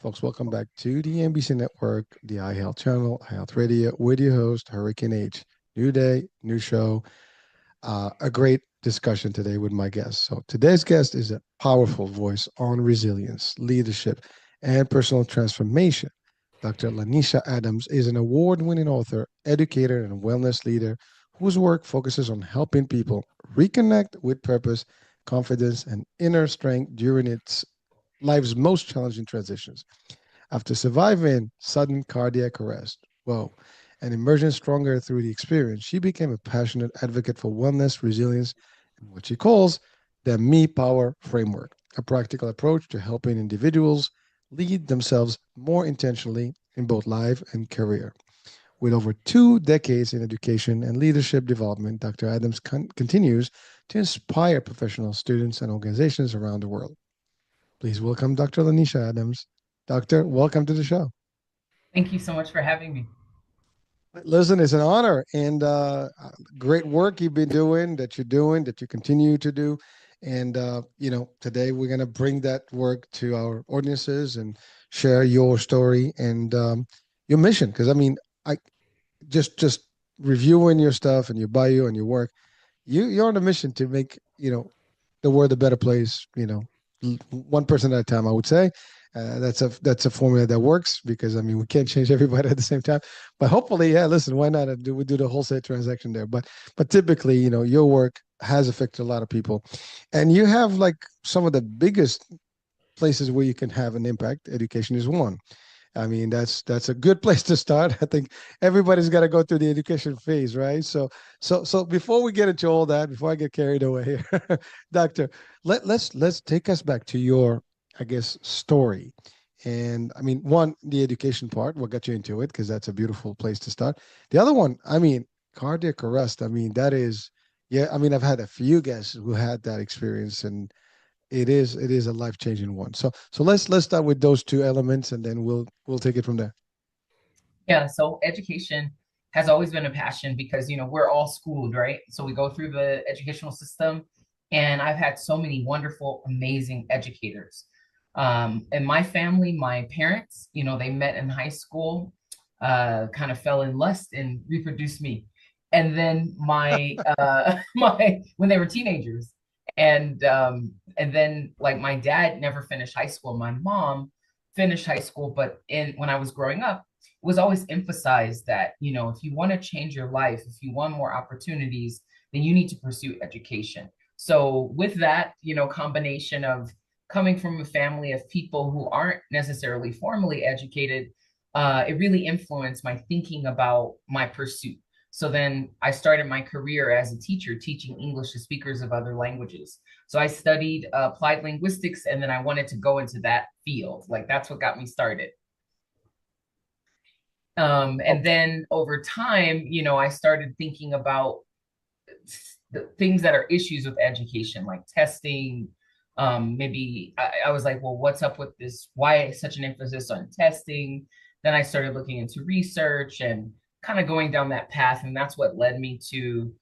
Folks, welcome back to the NBC Network, the iHealth channel, iHealth Radio, with your host, Hurricane H. New day, new show. A great discussion today with my guest. So, today's guest is a powerful voice on resilience, leadership, and personal transformation. Dr. LaNysha Adams is an award winning author, educator, and wellness leader whose work focuses on helping people reconnect with purpose, confidence, and inner strength during its life's most challenging transitions. After surviving sudden cardiac arrest, whoa, and emerging stronger through the experience, she became a passionate advocate for wellness, resilience, and what she calls the Me Power framework, a practical approach to helping individuals lead themselves more intentionally in both life and career. With over 2 decades in education and leadership development, Dr. Adams continues to inspire professional students and organizations around the world. Please welcome Dr. LaNysha Adams. Doctor, welcome to the show. Thank you so much for having me. Listen, it's an honor and great work you've been doing, that you continue to do. And, today we're going to bring that work to our audiences and share your story and your mission. Because, I just reviewing your stuff and your bio and your work, you're on a mission to make, the world a better place, one person at a time, I would say. That's a formula that works because we can't change everybody at the same time. But hopefully, yeah. Listen, why not do we do the wholesale transaction there? But typically, your work has affected a lot of people, and you have like some of the biggest places where you can have an impact. Education is one. That's a good place to start. I think everybody's got to go through the education phase, right? So before we get into all that, before I get carried away here, Doctor, let's take us back to your, I guess, story. And one, the education part, what got you into it, because that's a beautiful place to start. The other one, cardiac arrest. That is, yeah. I've had a few guests who had that experience, and it is a life changing one. So let's start with those two elements, and then we'll take it from there. Yeah, so education has always been a passion because, we're all schooled, right? So we go through the educational system, and I've had so many wonderful, amazing educators. In my family, my parents, they met in high school, kind of fell in lust and reproduced me. And then my my when they were teenagers, and then like my dad never finished high school. My mom finished high school, but in when I was growing up, it was always emphasized that, if you want to change your life, if you want more opportunities, then you need to pursue education. So with that, combination of coming from a family of people who aren't necessarily formally educated, it really influenced my thinking about my pursuit. So then I started my career as a teacher, teaching English to speakers of other languages. So I studied applied linguistics, and then I wanted to go into that field. Like that's what got me started. And Oh, then over time, I started thinking about the things that are issues with education, like testing. Maybe I was like, well, what's up with this? Why such an emphasis on testing? Then I started looking into research and kind of going down that path. And that's what led me to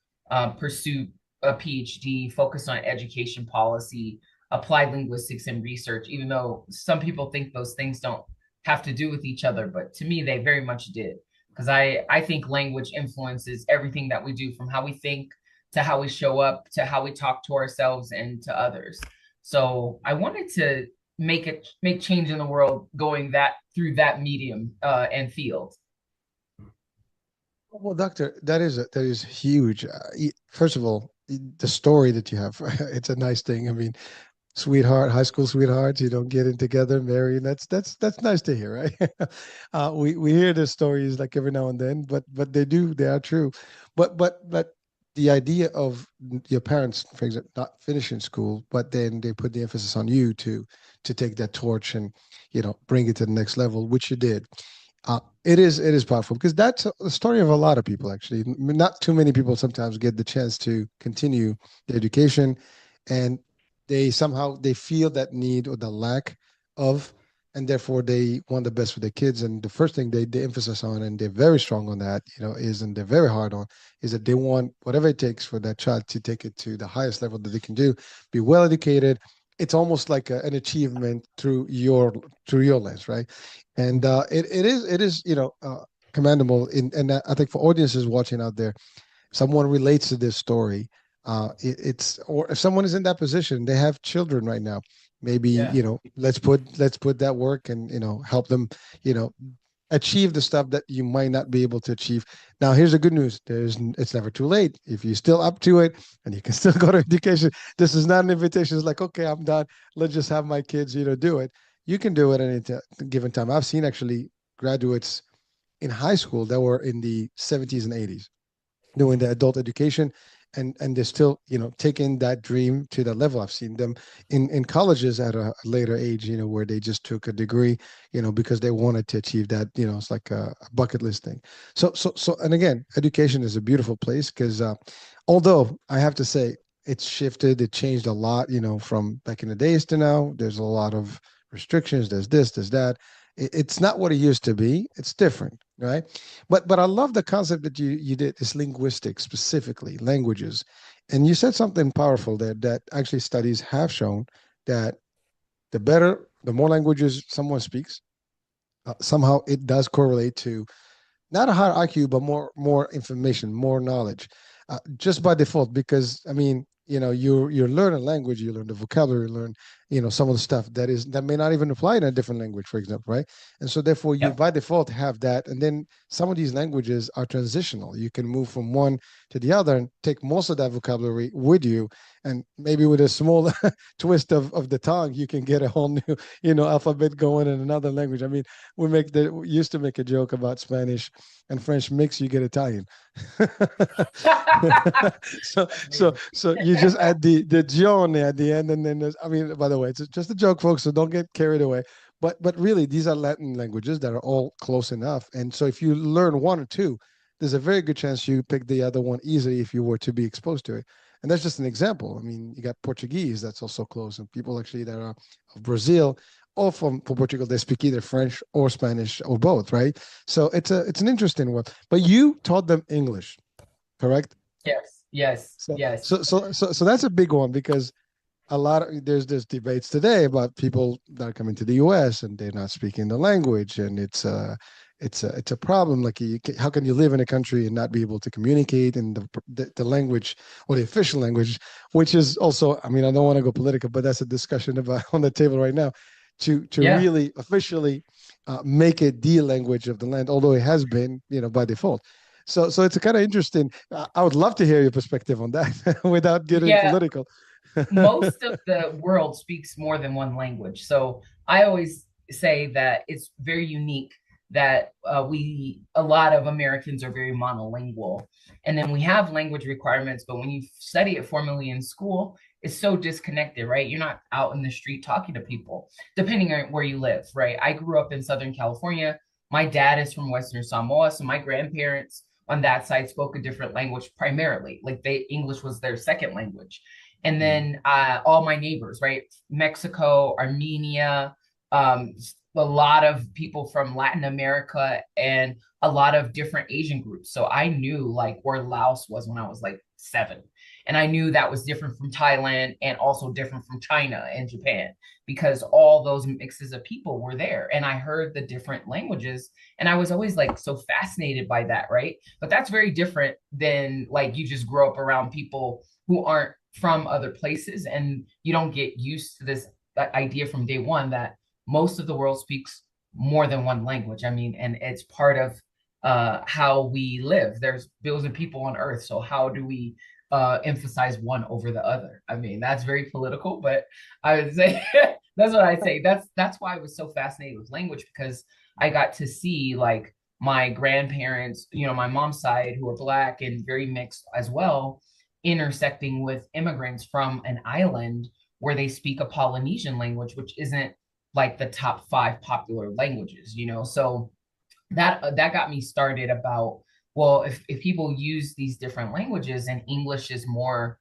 pursue a PhD, focus on education policy, applied linguistics, and research, even though some people think those things don't have to do with each other. But to me, they very much did. Because I think language influences everything that we do, from how we think to how we show up to how we talk to ourselves and to others. So I wanted to make change in the world going that through that medium and field. well, doctor, that is huge. First of all, the story that you have, it's a nice thing. Sweetheart, high school sweethearts, you don't get in together, marry, and that's nice to hear, right? We hear the stories like every now and then, but they are true. But the idea of your parents, for example, not finishing school, but then they put the emphasis on you to take that torch and bring it to the next level, which you did. It is powerful because that's the story of a lot of people actually. Not too many people sometimes get the chance to continue the education, and they feel that need or the lack of, and therefore they want the best for their kids. And the first thing they emphasize on, and they're very strong on that, is, and they're very hard on, is that they want whatever it takes for that child to take it to the highest level that they can do, be well educated, it's almost like an achievement through your lens, right? And it is commendable. And I think for audiences watching out there, someone relates to this story, it's or if someone is in that position, they have children right now. Maybe Yeah. let's put that work and help them, you know, achieve the stuff that you might not be able to achieve. Now, here's the good news: it's never too late if you're still up to it, and you can still go to education. This is not an invitation. It's like, okay, I'm done. Let's just have my kids, do it. You can do it at any given time. I've seen actually graduates in high school that were in the 70s and 80s doing the adult education, and they're still taking that dream to that level. I've seen them in colleges at a later age, where they just took a degree, because they wanted to achieve that. It's like a bucket list thing. So and again, education is a beautiful place because although I have to say it's shifted, it changed a lot, from back in the days to now. There's a lot of restrictions. There's this, there's that. It's not what it used to be. It's different, right? But I love the concept that you did, this linguistics, specifically languages. And you said something powerful there, that actually studies have shown that the more languages someone speaks, somehow it does correlate to not a higher IQ, but more information, more knowledge, just by default. Because I mean, you learn a language, you learn the vocabulary, you learn some of the stuff that may not even apply in a different language, for example, right? And so therefore, you Yep. by default have that, and then some of these languages are transitional. You can move from one to the other and take most of that vocabulary with you, and maybe with a small twist of the tongue, you can get a whole new alphabet going in another language. I mean, we used to make a joke about Spanish and French mix, you get Italian. So you just add the gione at the end, and then I mean, by the way, it's just a joke, folks, so don't get carried away. But really, these are Latin languages that are all close enough, and so if you learn one or two, there's a very good chance you pick the other one easily if you were to be exposed to it. And that's just an example. I mean, you got Portuguese that's also close, and people actually that are of Brazil or from Portugal, they speak either French or Spanish or both, right? So it's an interesting one. But you taught them English, correct? Yes, yes, So yes. so that's a big one because there's debates today about people that are coming to the U.S. and they're not speaking the language, and it's a problem. Like, how can you live in a country and not be able to communicate in the language or the official language, which is also, I mean, I don't want to go political, but that's a discussion about on the table right now, to Yeah. really officially make it the language of the land, although it has been, by default. So it's kind of interesting. I would love to hear your perspective on that without getting Yeah. political. Most of the world speaks more than one language. So I always say that it's very unique that a lot of Americans are very monolingual. And then we have language requirements, but when you study it formally in school, it's so disconnected, right? You're not out in the street talking to people, depending on where you live, right? I grew up in Southern California. My dad is from Western Samoa, so my grandparents on that side spoke a different language primarily. Like English was their second language. And Mm. then all my neighbors, right? Mexico, Armenia, a lot of people from Latin America, and a lot of different Asian groups. So I knew like where Laos was when I was like 7. And I knew that was different from Thailand and also different from China and Japan, because all those mixes of people were there. And I heard the different languages, and I was always like so fascinated by that, right? But that's very different than like you just grow up around people who aren't from other places, and you don't get used to this idea from day one that most of the world speaks more than one language. I mean, and it's part of how we live. There's billions of people on earth, so how do we emphasize one over the other? I mean, that's very political, but I would say that's what I say. That's why I was so fascinated with language, because I got to see like my grandparents, my mom's side, who are Black and very mixed as well, intersecting with immigrants from an island where they speak a Polynesian language, which isn't like the top 5 popular languages, So that got me started about, well, if people use these different languages and English is more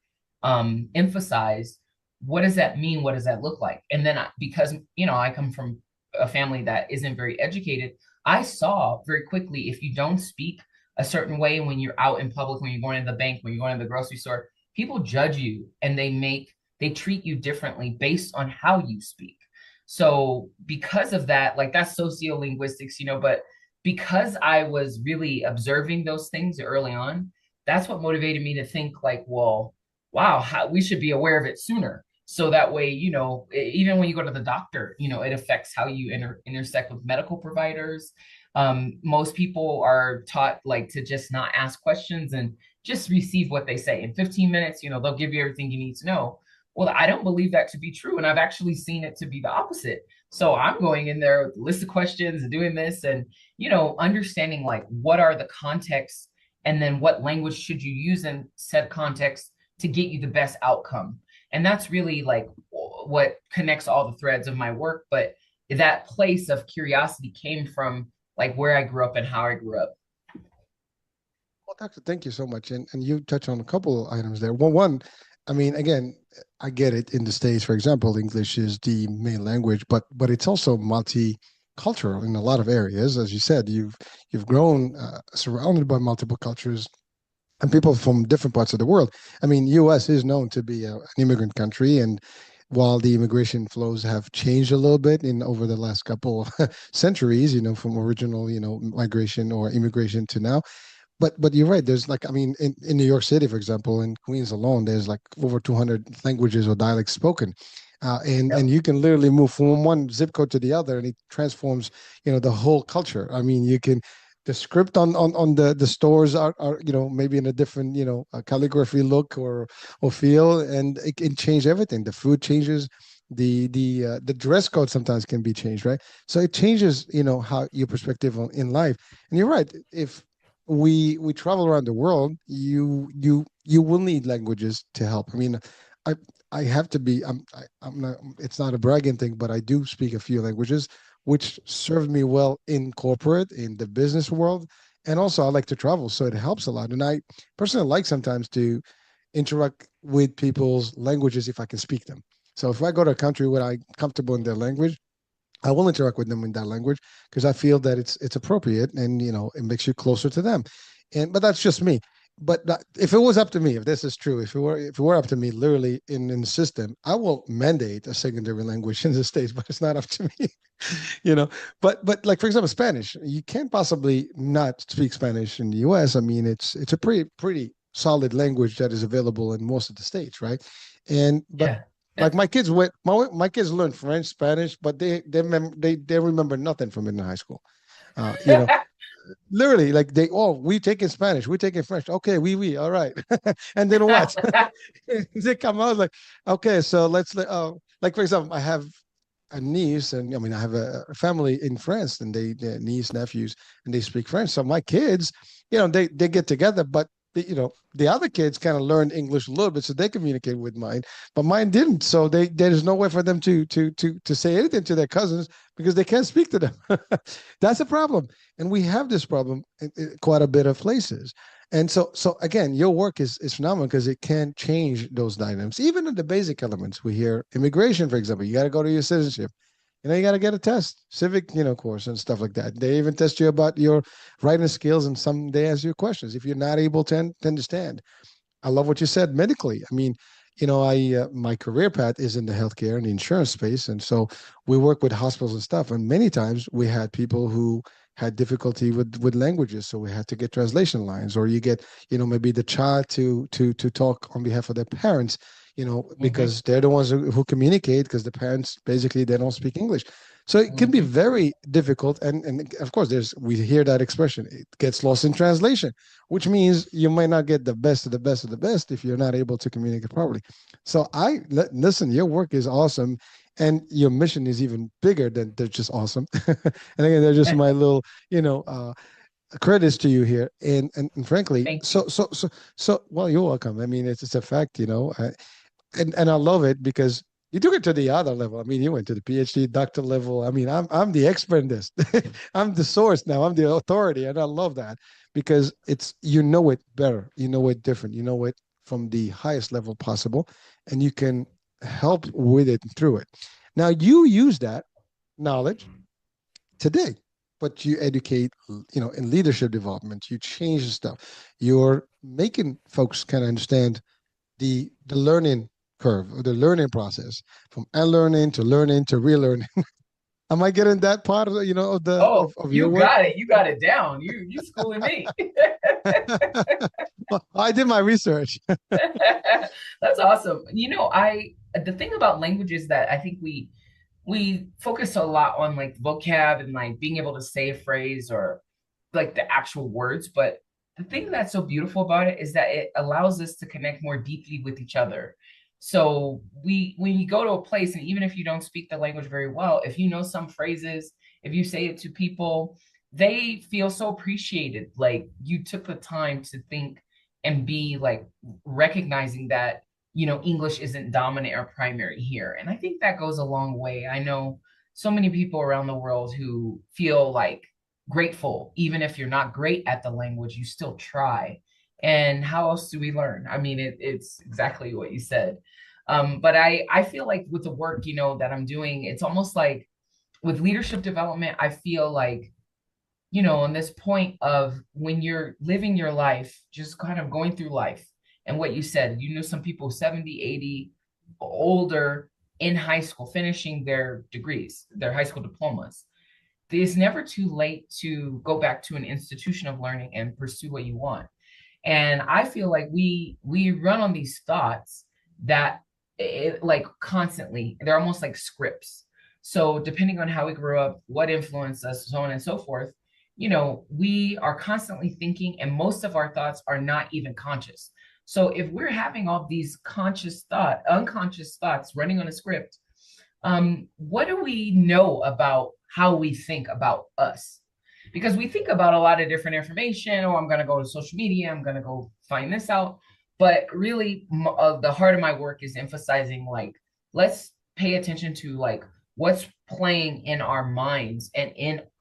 emphasized, what does that mean? What does that look like? And then because I come from a family that isn't very educated, I saw very quickly, if you don't speak a certain way when you're out in public, when you're going to the bank, when you're going to the grocery store, people judge you and they make they treat you differently based on how you speak. So because of that, like that's sociolinguistics, but because I was really observing those things early on, that's what motivated me to think like, well, wow, we should be aware of it sooner. So that way, even when you go to the doctor, it affects how you intersect with medical providers. Most people are taught like to just not ask questions and just receive what they say. In 15 minutes, they'll give you everything you need to know. Well, I don't believe that to be true. And I've actually seen it to be the opposite. So I'm going in there with a list of questions and doing this and, understanding like what are the contexts and then what language should you use in said context to get you the best outcome. And that's really like what connects all the threads of my work. But that place of curiosity came from like where I grew up and how I grew up. Well, Doctor, thank you so much. And you touch on a couple of items there. Well, one, I mean, again, I get it in the States, for example, English is the main language, but it's also multicultural in a lot of areas. As you said, you've grown surrounded by multiple cultures and people from different parts of the world. I mean, U.S. is known to be an immigrant country, and while the immigration flows have changed a little bit in over the last couple of centuries, from original, migration or immigration to now, but you're right. There's like, I mean, in New York City, for example, in Queens alone, there's like over 200 languages or dialects spoken. And Yep. you can literally move from one zip code to the other, and it transforms, the whole culture. I mean, you can the script on the stores are maybe in a different calligraphy look or feel, and it can change everything. The food changes, the dress code sometimes can be changed, right? So it changes how your perspective in life. And you're right. If we travel around the world, you will need languages to help. I mean, I I have to be. I'm not. It's not a bragging thing, but I do speak a few languages, which served me well in corporate, in the business world, and also I like to travel, so it helps a lot. And I personally like sometimes to interact with people's languages if I can speak them. So if I go to a country where I'm comfortable in their language, I will interact with them in that language because I feel that it's appropriate and it makes you closer to them. But that's just me. But if it was up to me, if this is true, if it were up to me, literally in the system, I will mandate a secondary language in the states. But it's not up to me, you know. But like for example, Spanish, you can't possibly not speak Spanish in the U.S. I mean, it's a pretty solid language that is available in most of the states, right? And but Yeah. like my kids learn French, Spanish, but they remember nothing from it in high school. Uh, you know, literally like we take in Spanish, we take in French. Okay, we all right. And then what? They come out like, okay, so like for example, I have a niece, and I mean I have a family in France, and they're niece nephews, and they speak French. So my kids, they get together, but the other kids kind of learned English a little bit, so they communicate with mine, but mine didn't. So there's no way for them to say anything to their cousins because they can't speak to them. That's a problem, and we have this problem in quite a bit of places. And so again, your work is phenomenal because it can change those dynamics, even in the basic elements. We hear immigration, for example. You got to go to your citizenship. You got to get a test, civic, course and stuff like that. They even test you about your writing skills, and some they ask you questions if you're not able to understand. I love what you said medically. I mean, I my career path is in the healthcare and the insurance space, and so we work with hospitals and stuff. And many times we had people who had difficulty with languages, so we had to get translation lines, or you get maybe the child to talk on behalf of their parents, Hmm. because they're the ones who communicate because the parents basically they don't speak English. So it can be Hmm. very difficult, and of course, we hear that expression. It gets lost in translation, which means you might not get the best of the best of the best if you're not able to communicate properly. So listen, your work is awesome, and your mission is even bigger than they're just awesome. And again, they're just my little, you know, uh, credits to you here. And frankly, Thank you. so well, you're welcome. I mean, it's a fact, and I love it because you took it to the other level. I mean, you went to the PhD doctor level. I mean, I'm the expert in this. I'm the source now. I'm the authority, and I love that because it's it better, it different, it from the highest level possible, and you can help with it through it. Now you use that knowledge today, but you educate, in leadership development. You change the stuff. You're making folks kind of understand the learning curve, or the learning process, from unlearning to learning to relearning. Am I getting that part of of the Oh, of your you work? got it. You got it down. You schooling me. Well, I did my research. That's awesome. I the thing about language is that I think we focus a lot on like vocab and like being able to say a phrase or like the actual words, but the thing that's so beautiful about it is that it allows us to connect more deeply with each other. So we when you go to a place, and even if you don't speak the language very well, if you know some phrases, if you say it to people, they feel so appreciated. Like you took the time to think and be like recognizing that English isn't dominant or primary here. And I think that goes a long way. I know so many people around the world who feel like grateful, even if you're not great at the language, you still try. And how else do we learn? I mean, it's exactly what you said. But I feel like with the work, that I'm doing, it's almost like with leadership development, I feel like on this point of when you're living your life, just kind of going through life. And what you said, some people 70, 80, older in high school, finishing their degrees, their high school diplomas. It's never too late to go back to an institution of learning and pursue what you want. And I feel like we run on these thoughts that like constantly, they're almost like scripts. So depending on how we grew up, what influenced us, so on and so forth, we are constantly thinking, and most of our thoughts are not even conscious. So if we're having all these unconscious thoughts running on a script, what do we know about how we think about us? Because we think about a lot of different information. Oh, I'm going to go to social media. I'm going to go find this out. But really, the heart of my work is emphasizing like, let's pay attention to like what's playing in our minds and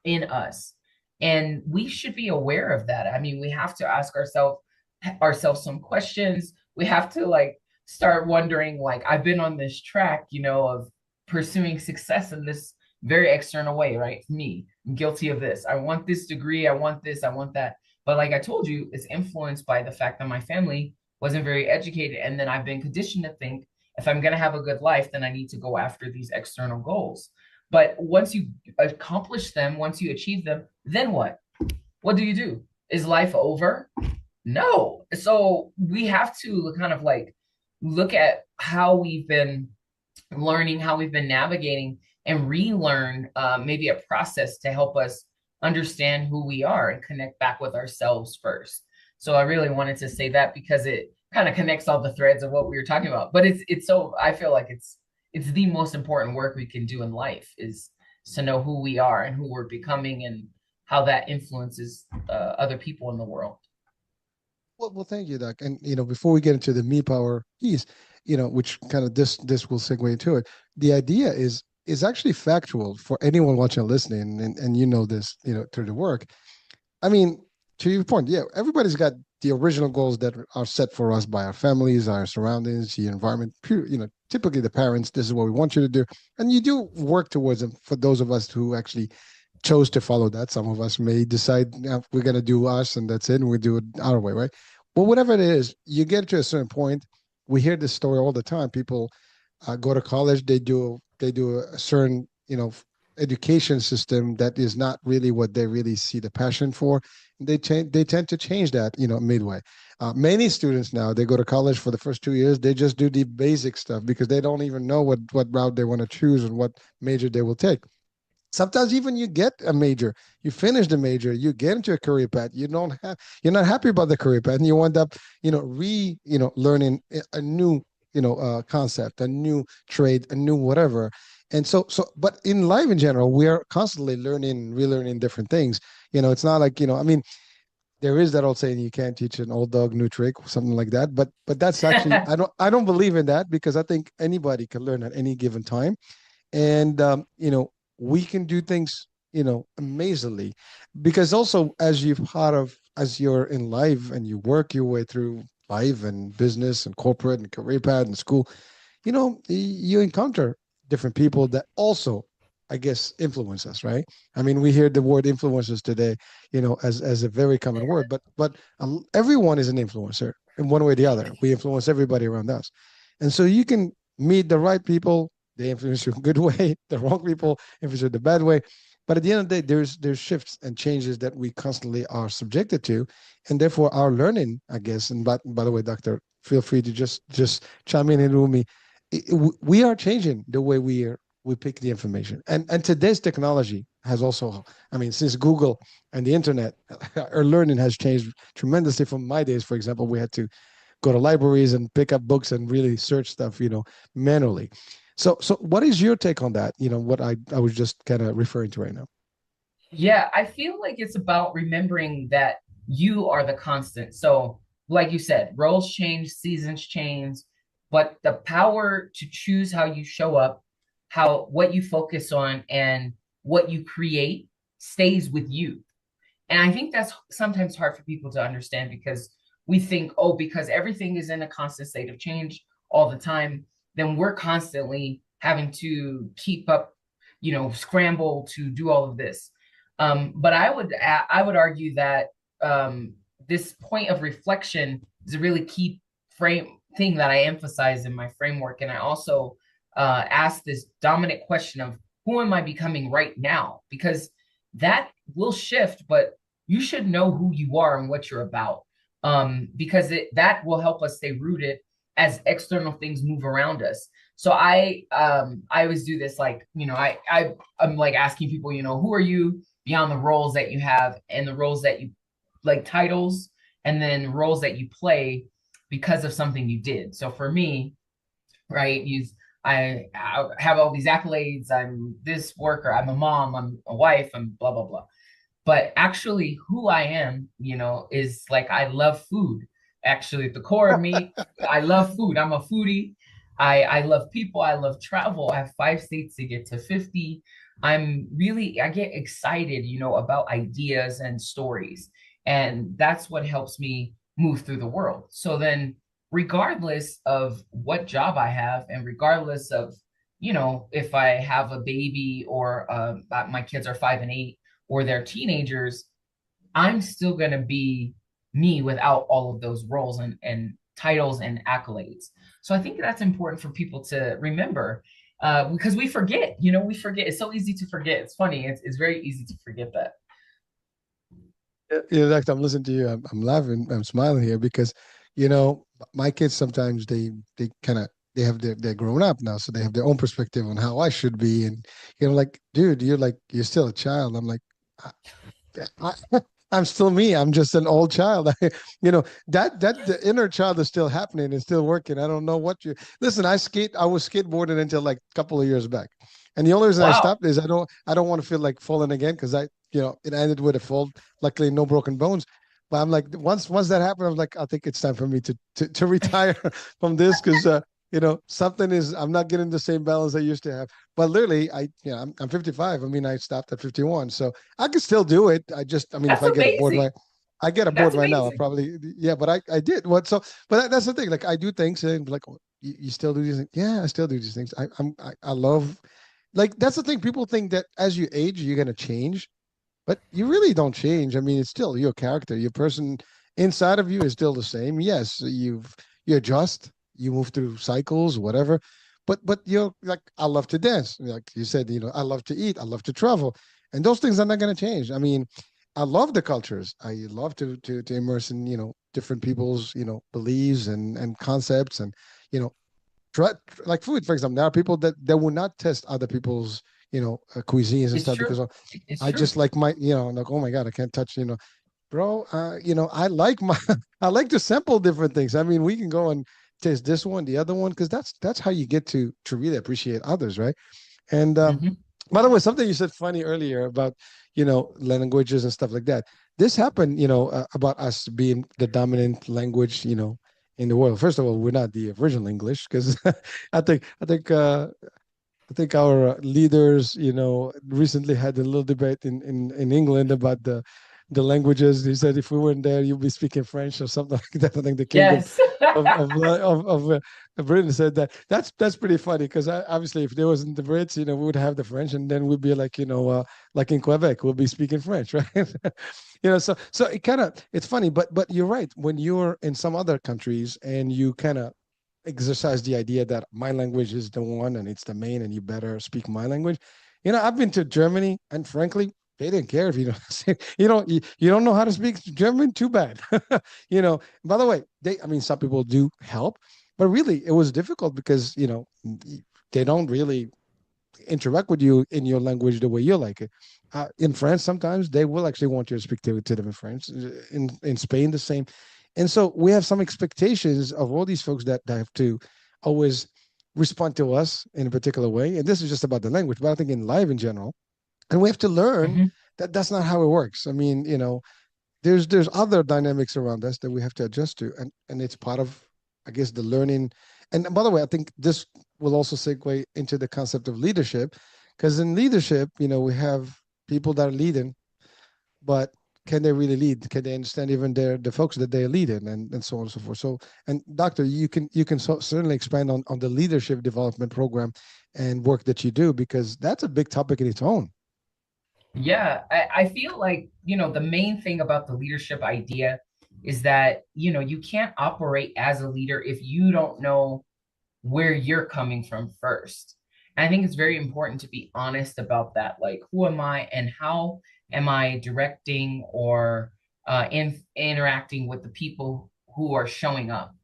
in us. And we should be aware of that. I mean, we have to ask ourselves some questions. We have to like start wondering, like, I've been on this track, of pursuing success in this very external way, right? Me, I'm guilty of this. I want this degree. I want this. I want that. But like I told you, it's influenced by the fact that my family wasn't very educated. And then I've been conditioned to think if I'm going to have a good life, then I need to go after these external goals. But once you accomplish them, once you achieve them, then what? What do you do? Is life over? No. So we have to kind of like look at how we've been learning, how we've been navigating, and relearn maybe a process to help us understand who we are and connect back with ourselves first. So I really wanted to say that because it kind of connects all the threads of what we were talking about. But it's so I feel like it's the most important work we can do in life is to know who we are and who we're becoming and how that influences other people in the world. Well, thank you, Doc. And before we get into the me power piece, which kind of this will segue into it. The idea is actually factual for anyone watching and listening, and this, through the work. I mean, to your point, yeah, everybody's got the original goals that are set for us by our families, our surroundings, the environment. Typically the parents. This is what we want you to do, and you do work towards them. For those of us who actually chose to follow that, some of us may decide we're going to do us, and that's it, and we do it our way, right? But whatever it is, you get to a certain point. We hear this story all the time. People go to college, they do a certain education system that is not really what they really see the passion for. They tend to change that midway. Many students now, they go to college for the first 2 years, they just do the basic stuff because they don't even know what route they want to choose and what major they will take. Sometimes even you get a major, you finish the major, you get into a career path, you're not happy about the career path, and you end up learning a new concept, a new trade, a new whatever. And but in life in general, we are constantly learning, relearning different things. It's not like, I mean, there is that old saying, you can't teach an old dog new trick, something like that. But that's actually, I don't believe in that, because I think anybody can learn at any given time. And we can do things amazingly, because also, as you're in life and you work your way through life and business and corporate and career path and school, you encounter different people that also, I guess, influence us, right? I mean, we hear the word influencers today, as a very common word, but everyone is an influencer in one way or the other. We influence everybody around us. And so you can meet the right people, they influence you in a good way, the wrong people influence you in the bad way. But at the end of the day, there's shifts and changes that we constantly are subjected to, and therefore our learning, I guess. And by the way, Doctor, feel free to just chime in and with me. We are changing the way we pick the information, and today's technology has also, I mean, since Google and the internet, our learning has changed tremendously. From my days, for example, we had to go to libraries and pick up books and really search stuff, manually. So what is your take on that? What I was just kind of referring to right now. Yeah, I feel like it's about remembering that you are the constant. So, like you said, roles change, seasons change, but the power to choose how you show up, how what you focus on, and what you create stays with you. And I think that's sometimes hard for people to understand because we think, oh, because everything is in a constant state of change all the time, then we're constantly having to keep up, scramble to do all of this. But I would argue that this point of reflection is a really key frame thing that I emphasize in my framework, and I also ask this dominant question of who am I becoming right now? Because that will shift, but you should know who you are and what you're about, because that will help us stay rooted as external things move around us. So I always do this, like, I'm like asking people, who are you beyond the roles that you have and the roles that you, like, titles, and then roles that you play because of something you did. So for me, right, I have all these accolades. I'm this worker. I'm a mom. I'm a wife. I'm blah blah blah. But actually, who I am, is like I love food. Actually, at the core of me, I love food. I'm a foodie. I love people. I love travel. I have 5 states to get to 50. I get excited, about ideas and stories. And that's what helps me move through the world. So then, regardless of what job I have, and regardless of, if I have a baby or my kids are 5 and 8 or they're teenagers, I'm still going to be me without all of those roles and titles and accolades. So I think that's important for people to remember, because we forget, we forget. It's so easy to forget. It's funny. It's very easy to forget that. Yeah, Doctor, I'm listening to you. I'm laughing. I'm smiling here because, you know, my kids sometimes they kind of they have they're grown up now, so they have their own perspective on how I should be, and like, dude, you're still a child. I'm like, I, I'm still me. I'm just an old child. That the inner child is still happening and still working. I don't know what you listen. I was skateboarding until like a couple of years back, and the only reason I Wow. stopped is I don't want to feel like falling again because it ended with a fall. Luckily, no broken bones. But I'm like, once that happened, I'm like, I think it's time for me to retire from this because something is I'm not getting the same balance I used to have. But literally, I'm 55. I mean, I stopped at 51, so I can still do it. I mean, if That's I get a board amazing. right, I get a board That's right now. I'll amazing. probably, yeah, but I did what so. But that's the thing. Like I do things and like, "Oh, you still do these things? Yeah, I still do these things. I love, like that's the thing. People think that as you age, you're gonna change, but you really don't change. I mean, it's still your character, your person inside of you is still the same. Yes, you adjust, you move through cycles, whatever. But you're like, I love to dance. Like you said, I love to eat, I love to travel. And those things are not gonna change. I mean, I love the cultures. I love to immerse in, different people's, beliefs and concepts and, you know, try like food, for example. There are people that will not test other people's, cuisines and It's stuff because true. It's I true. just like my, like, oh my God, I can't touch, bro. I like my, I like to sample different things. I mean, we can go and taste this one, the other one, because that's how you get to really appreciate others, right? And Hmm. by the way, something you said funny earlier about, languages and stuff like that. This happened, about us being the dominant language, in the world. First of all, we're not the original English because I think our leaders, recently had a little debate in England about the languages. He said if we weren't there, you'd be speaking French or something like that. I think the kingdom Yes. of Britain said that. That's pretty funny because obviously, if there wasn't the Brits, we would have the French, and then we'd be like, like in Quebec, we'll be speaking French, right? So it's funny, but you're right. When you're in some other countries and you kind of exercise the idea that my language is the one and it's the main and you better speak my language. I've been to Germany and frankly, they didn't care if you don't say, you don't know how to speak German, too bad. By the way, I mean, some people do help, but really it was difficult because, they don't really interact with you in your language the way you like it. In France, sometimes they will actually want you to speak to them in French. In Spain, the same. And so we have some expectations of all these folks that have to always respond to us in a particular way. And this is just about the language, but I think in life in general, and we have to learn Mhm. that that's not how it works. I mean, there's other dynamics around us that we have to adjust to, and it's part of, I guess, the learning. And by the way, I think this will also segue into the concept of leadership, because in leadership, we have people that are leading, but can they really lead? Can they understand even the folks that they're leading, and so on and so forth? So, and doctor, you can certainly expand on the leadership development program and work that you do, because that's a big topic in its own. Yeah, I feel like, the main thing about the leadership idea is that, you can't operate as a leader if you don't know where you're coming from first. And I think it's very important to be honest about that. Like, who am I and how am I directing or interacting with the people who are showing up?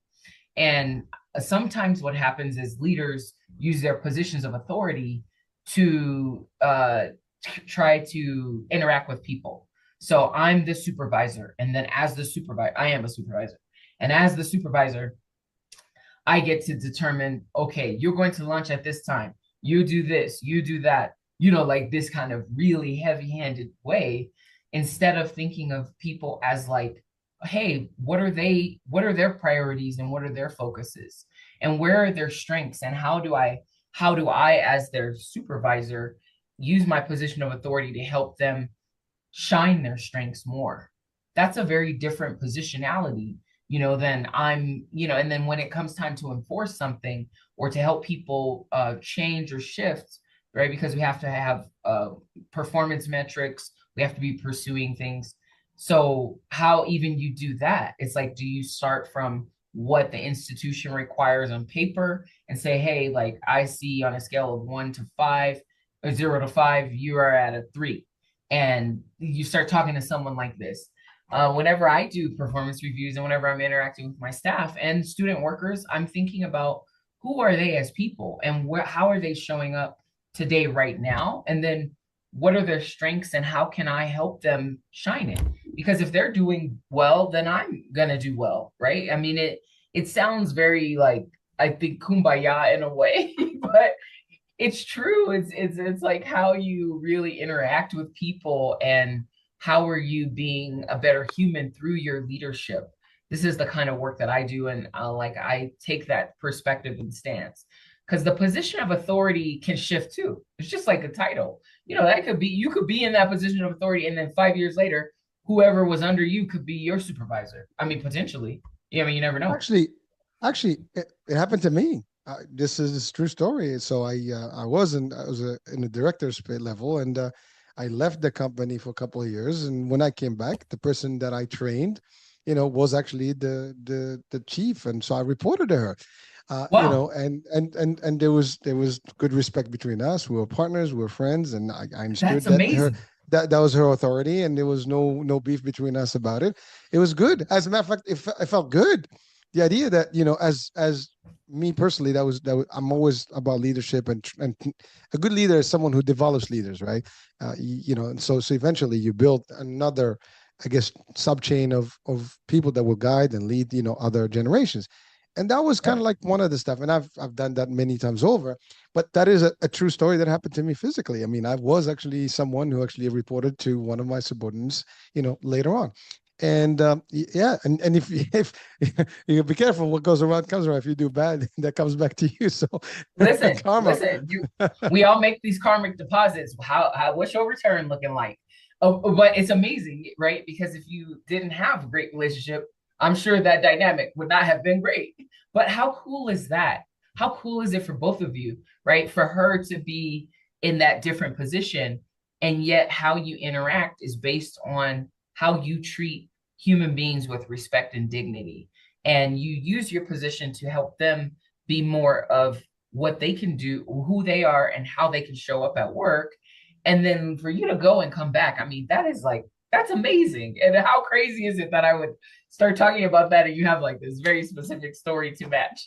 And sometimes what happens is leaders use their positions of authority to try to interact with people. So I'm the supervisor, and then as the supervisor, I am a supervisor. And as the supervisor, I get to determine, okay, you're going to lunch at this time. You do this, you do that, like this kind of really heavy handed way, instead of thinking of people as like, hey, what are their priorities and what are their focuses? And where are their strengths? And how do I, as their supervisor, use my position of authority to help them shine their strengths more? That's a very different positionality, than and then when it comes time to enforce something or to help people change or shift, right? Because we have to have performance metrics, we have to be pursuing things. So how even you do that? It's like, do you start from what the institution requires on paper and say, hey, like I see on a scale of 1 to 5 or 0 to 5, you are at a 3, and you start talking to someone like this. Whenever I do performance reviews and whenever I'm interacting with my staff and student workers, I'm thinking about who are they as people and how are they showing up today, right now? And then what are their strengths and how can I help them shine it? Because if they're doing well, then I'm going to do well, right? I mean, it sounds very like, I think, kumbaya in a way, but it's true. It's like how you really interact with people and how are you being a better human through your leadership. This is the kind of work that I do, and like I take that perspective and stance, because the position of authority can shift too. It's just like a title. That could be, you could be in that position of authority, and then 5 years later, whoever was under you could be your supervisor. I mean, potentially. Yeah, I mean, you never know. Actually, it happened to me. This is a true story. So I was in the director's level, and I left the company for a couple of years. And when I came back, the person that I trained, was actually the chief, and so I reported to her. Wow, And there was good respect between us. We were partners, we were friends, and I that's understood amazing. that was her authority, and there was no beef between us about it. It was good. As a matter of fact, it felt good. The idea that, as me personally, I'm always about leadership, and a good leader is someone who develops leaders, right? And so eventually you build another, I guess, sub chain of people that will guide and lead, other generations. And that was kind of Yep. like one of the stuff, and I've done that many times over. But that is a true story that happened to me physically. I mean, I was actually someone who actually reported to one of my subordinates, later on. And yeah, and if if you be careful, what goes around comes around. If you do bad, that comes back to you. So Listen, karma. listen, we all make these karmic deposits. What's your return looking like? Oh, but it's amazing, right? Because if you didn't have a great relationship, I'm sure that dynamic would not have been great. But how cool is that? How cool is it for both of you, right? For her to be in that different position, and yet how you interact is based on how you treat human beings with respect and dignity. And you use your position to help them be more of what they can do, who they are, and how they can show up at work. And then for you to go and come back, I mean, that is like, that's amazing. And how crazy is it that I would start talking about that and you have like this very specific story to match?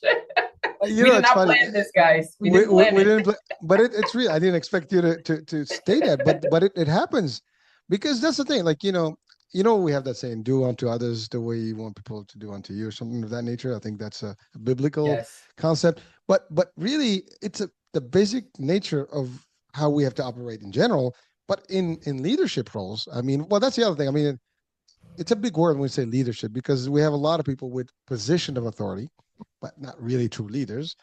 We did It's not funny. plan this, guys. We didn't plan We it. didn't play, but it's real. I didn't expect you to stay that, but it happens because that's the thing. Like, we have that saying, do unto others the way you want people to do unto you, or something of that nature. I think that's a biblical Yes. concept. But really, it's the basic nature of how we have to operate in general. But in leadership roles, I mean, well, that's the other thing. I mean, it's a big word when we say leadership because we have a lot of people with position of authority, but not really true leaders.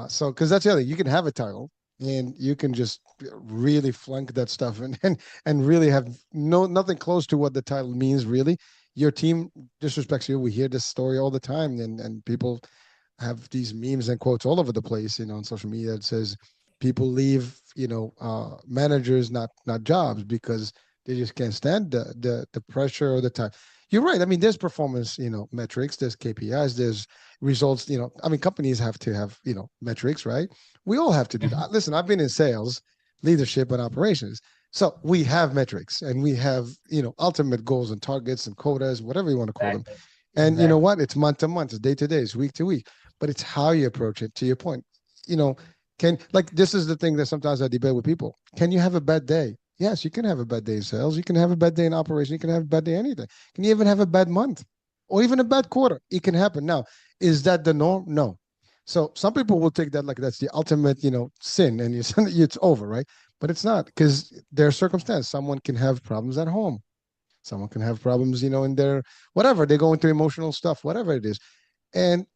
So, because that's the other thing, you can have a title and you can just really flunk that stuff and really have nothing close to what the title means. Really, your team disrespects you. We hear this story all the time, and people have these memes and quotes all over the place, on social media. It says people leave, managers, not jobs, because they just can't stand the pressure or the time. You're right. I mean, there's performance, metrics, there's KPIs, there's results. I mean, companies have to have, metrics, right? We all have to do that. Listen, I've been in sales, leadership, and operations. So we have metrics and we have, ultimate goals and targets and quotas, whatever you want to call them. Exactly. And you know Exactly. what? It's month to month, it's day to day, it's week to week, but it's how you approach it. To your point, you know, like this is the thing that sometimes I debate with people. Can you have a bad day? Yes, you can have a bad day in sales. You can have a bad day in operation. You can have a bad day anything. Can you even have a bad month or even a bad quarter? It can happen. Now, is that the norm? No. So some people will take that like that's the ultimate, sin, and it's over, right? But it's not because there's circumstance. Someone can have problems at home. Someone can have problems, in their whatever. They go into emotional stuff, whatever it is. And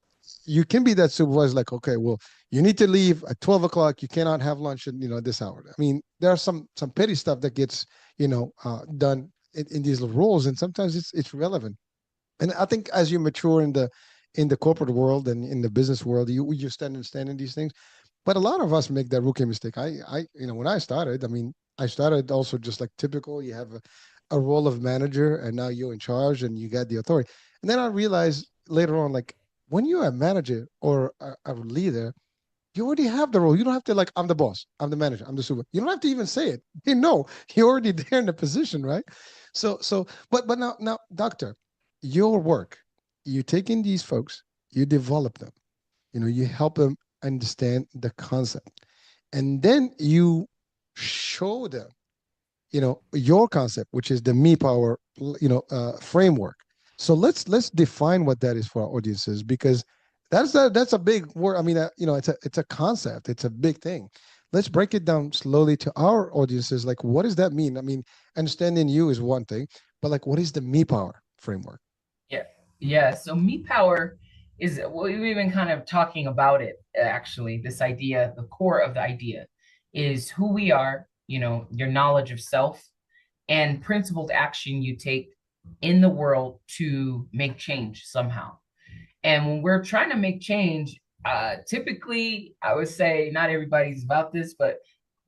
you can be that supervisor, like, okay, well, you need to leave at 12 o'clock. You cannot have lunch at, this hour. I mean, there are some petty stuff that gets, done in these little roles. And sometimes it's relevant. And I think as you mature in the corporate world and in the business world, you start understanding these things. But a lot of us make that rookie mistake. When I started, I mean, I started also just like typical. You have a role of manager, and now you're in charge, and you got the authority. And then I realized later on, like when you're a manager or a leader, you already have the role. You don't have to like, I'm the boss, I'm the manager, I'm the super. You don't have to even say it. You know, you're already there in the position, right? But now, doctor, your work, you take in these folks, you develop them, you help them understand the concept, and then you show them, your concept, which is the me power, framework. So let's define what that is for our audiences, because that's a big word. I mean, it's a concept, it's a big thing. Let's break it down slowly to our audiences. Like, what does that mean? I mean, understanding you is one thing, but like, what is the me power framework? Yeah. Yeah. So me power is, well, we've been kind of talking about it actually. This idea, the core of the idea is who we are, your knowledge of self and principled action you take in the world to make change somehow. And when we're trying to make change, typically, I would say not everybody's about this, but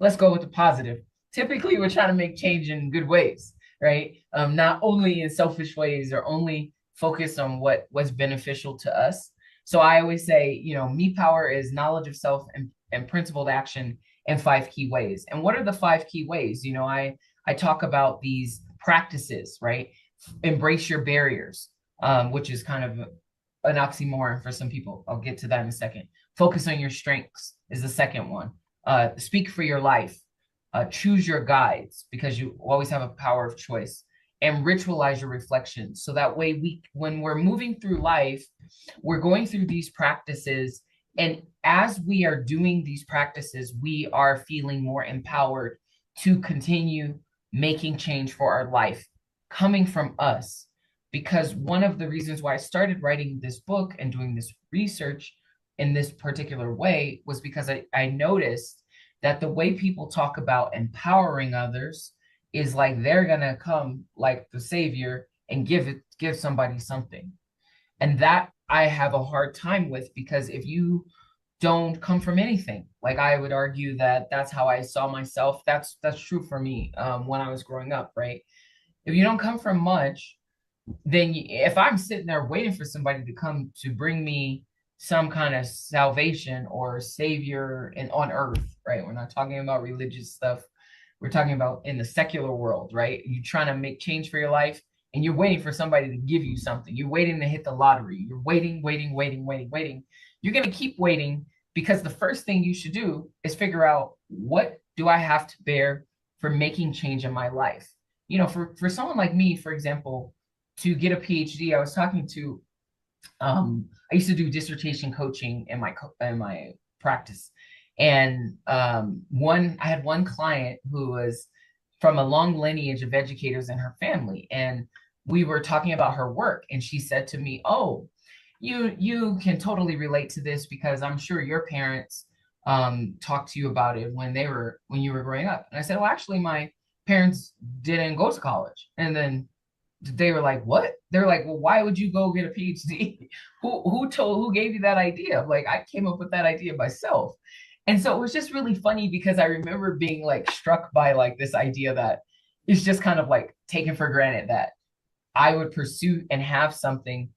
let's go with the positive. Typically, we're trying to make change in good ways, right? Not only in selfish ways or only focused on what's beneficial to us. So I always say, me power is knowledge of self and principled action in five key ways. And what are the five key ways? I talk about these practices, right? Embrace your barriers, which is kind of an oxymoron for some people. I'll get to that in a second. Focus on your strengths is the second one. Speak for your life. Choose your guides because you always have a power of choice. And ritualize your reflections. So that way when we're moving through life, we're going through these practices. And as we are doing these practices, we are feeling more empowered to continue making change for our life coming from us, because one of the reasons why I started writing this book and doing this research in this particular way was because I noticed that the way people talk about empowering others is like they're gonna come like the savior and give somebody something. And that I have a hard time with, because if you don't come from anything, like I would argue that that's how I saw myself. That's true for me when I was growing up, right? If you don't come from much, then if I'm sitting there waiting for somebody to come to bring me some kind of salvation or savior on earth, right? We're not talking about religious stuff. We're talking about in the secular world, right? You're trying to make change for your life and you're waiting for somebody to give you something. You're waiting to hit the lottery. You're waiting, waiting, waiting, waiting, waiting. You're going to keep waiting because the first thing you should do is figure out, what do I have to bear for making change in my life? For someone like me, for example, to get a PhD, I was talking to I used to do dissertation coaching in my practice, and I had one client who was from a long lineage of educators in her family, and we were talking about her work, and she said to me, "Oh, you can totally relate to this because I'm sure your parents talked to you about it when you were growing up." And I said, "Well, actually, my parents didn't go to college," and then they were like, "What?" They're like, "Well, why would you go get a PhD? Who gave you that idea?" I'm like, "I came up with that idea myself." And so it was just really funny because I remember being like struck by like this idea that it's just kind of like taken for granted that I would pursue and have something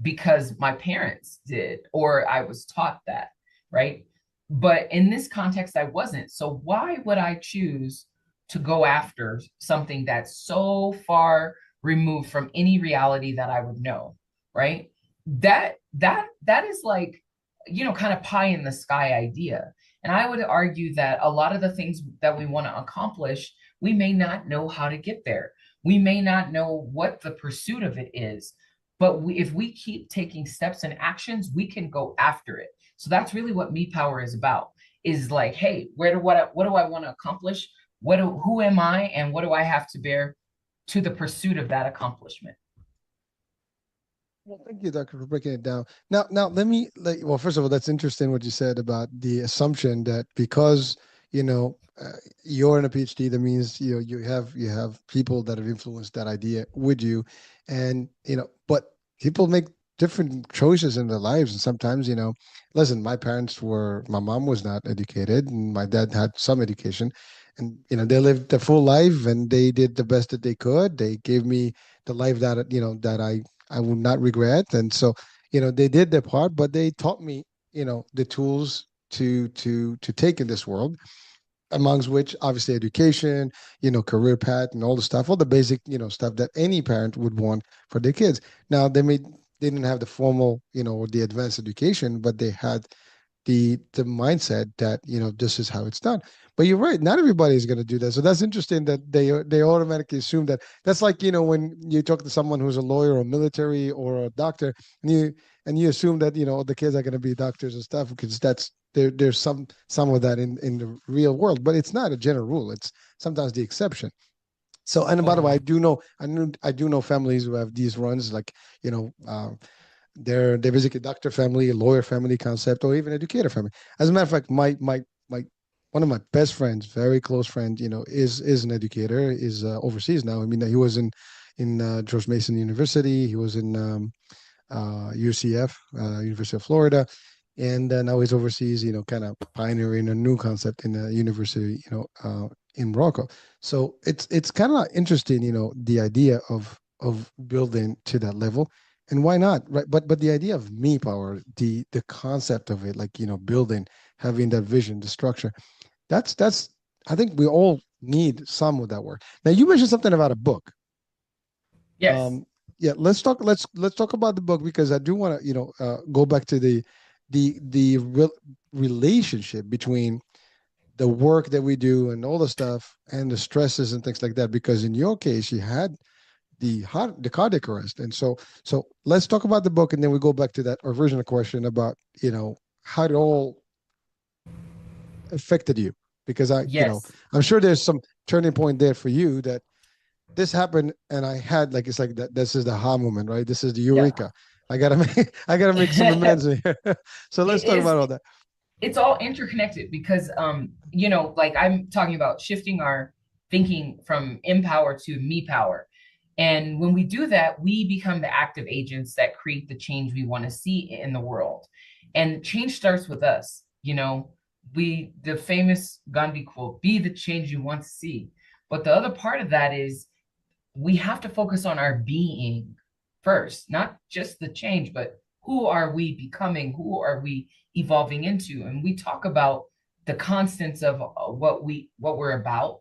because my parents did, or I was taught that, right? But in this context, I wasn't. So why would I choose to go after something that's so far removed from any reality that I would know, right? That is like, kind of pie in the sky idea. And I would argue that a lot of the things that we want to accomplish, we may not know how to get there. We may not know what the pursuit of it is, but if we keep taking steps and actions, we can go after it. So that's really what Me Power is about. Is like, hey, what do I want to accomplish? Who am I, and what do I have to bear to the pursuit of that accomplishment? Well, thank you, Doctor, for breaking it down. Now, well, first of all, that's interesting what you said about the assumption that because, you know, you're in a PhD, that means, you have people that have influenced that idea with you. And, but people make different choices in their lives. And sometimes, listen, my mom was not educated and my dad had some education. And, they lived a full life and they did the best that they could. They gave me the life that I would not regret. And so, they did their part, but they taught me, the tools to take in this world, amongst which obviously education, career path and all the stuff, all the basic, stuff that any parent would want for their kids. Now they didn't have the formal, or the advanced education, but they had the mindset that this is how it's done. But you're right, not everybody is going to do that. So that's interesting that they automatically assume that. That's like, when you talk to someone who's a lawyer or military or a doctor, and you assume that the kids are going to be doctors and stuff, because there's some of that in the real world, but it's not a general rule. It's sometimes the exception. So, and by the way, Totally. I do know families who have these runs, like, you know they're basically doctor family, lawyer family concept, or even educator family. As a matter of fact, my one of my best friends, very close friend, is an educator, is overseas now. I mean, he was in George Mason University. He was in UCF, University of Florida, and now he's overseas. Kind of pioneering a new concept in a university, in Morocco. So it's kind of interesting, the idea of building to that level, and why not, right? But the idea of me power, the concept of it, like, building, having that vision, the structure, that's I think we all need some of that work. Now, you mentioned something about a book. Yes. um yeah, let's talk about the book, because I do want to, go back to the relationship between the work that we do and all the stuff and the stresses and things like that, because in your case you had the cardiac arrest. And so let's talk about the book, and then we go back to that original question about, how it all affected you, because Yes. I'm sure there's some turning point there for you, that this happened and I had, like, it's like that, this is the aha moment, right? This is the Yeah. eureka. I gotta make some amends here. So let's It talk is. about all that. It's all interconnected because like I'm talking about shifting our thinking from empower to me power. And when we do that, we become the active agents that create the change we want to see in the world. And change starts with us. The famous Gandhi quote, be the change you want to see. But the other part of that is we have to focus on our being first, not just the change, but who are we becoming? Who are we evolving into? And we talk about the constants of what we're about,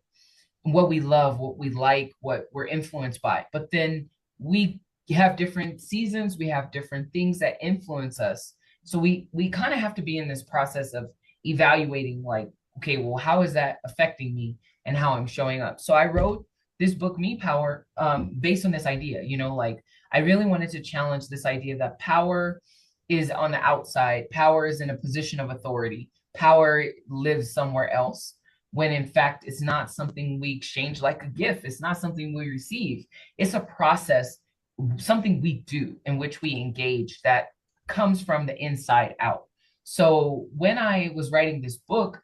what we love, what we like, what we're influenced by. But then we have different seasons, we have different things that influence us. So we kind of have to be in this process of evaluating, like, okay, well, how is that affecting me and how I'm showing up? So I wrote this book, Me Power, based on this idea, like I really wanted to challenge this idea that power is on the outside, power is in a position of authority, power lives somewhere else, when in fact it's not something we exchange like a gift. It's not something we receive. It's a process, something we do in which we engage that comes from the inside out. So when I was writing this book,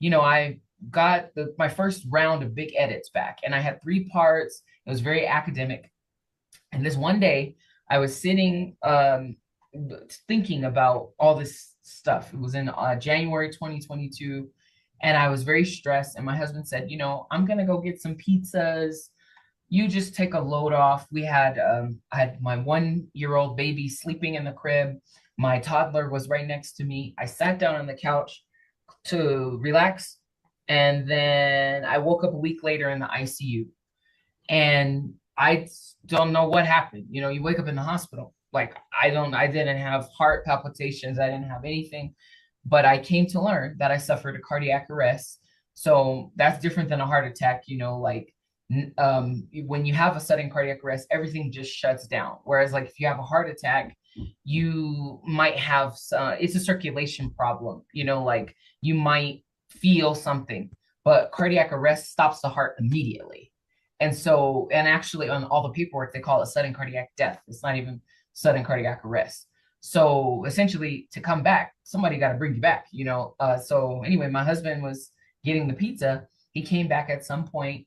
I got my first round of big edits back, and I had 3 parts. It was very academic. And this one day, I was sitting thinking about all this stuff. It was in January 2022, and I was very stressed. And my husband said, I'm gonna go get some pizzas. You just take a load off. I had my 1-year-old baby sleeping in the crib. My toddler was right next to me. I sat down on the couch to relax, and then I woke up a week later in the ICU, and I don't know what happened. You wake up in the hospital. Like, I didn't have heart palpitations. I didn't have anything, but I came to learn that I suffered a cardiac arrest. So that's different than a heart attack. Like, when you have a sudden cardiac arrest, everything just shuts down. Whereas, like, if you have a heart attack, you might have it's a circulation problem. Like, you might feel something, but cardiac arrest stops the heart immediately. And actually, on all the paperwork, they call it sudden cardiac death. It's not even sudden cardiac arrest. So essentially, to come back, somebody got to bring you back. So anyway, my husband was getting the pizza. He came back at some point.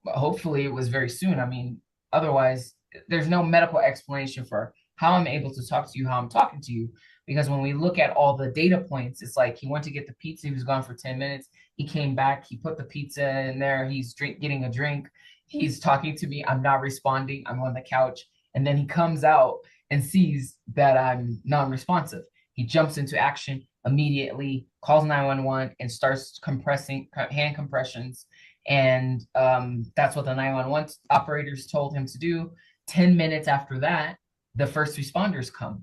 Hopefully, it was very soon. I mean, otherwise, there's no medical explanation for how I'm able to talk to you, how I'm talking to you. Because when we look at all the data points, it's like he went to get the pizza. He was gone for 10 minutes. He came back. He put the pizza in there. He's getting a drink. He's talking to me. I'm not responding. I'm on the couch. And then he comes out and sees that I'm non-responsive. He jumps into action immediately, calls 911, and starts compressing hand compressions. And that's what the 911 operators told him to do. 10 minutes after that, the first responders come.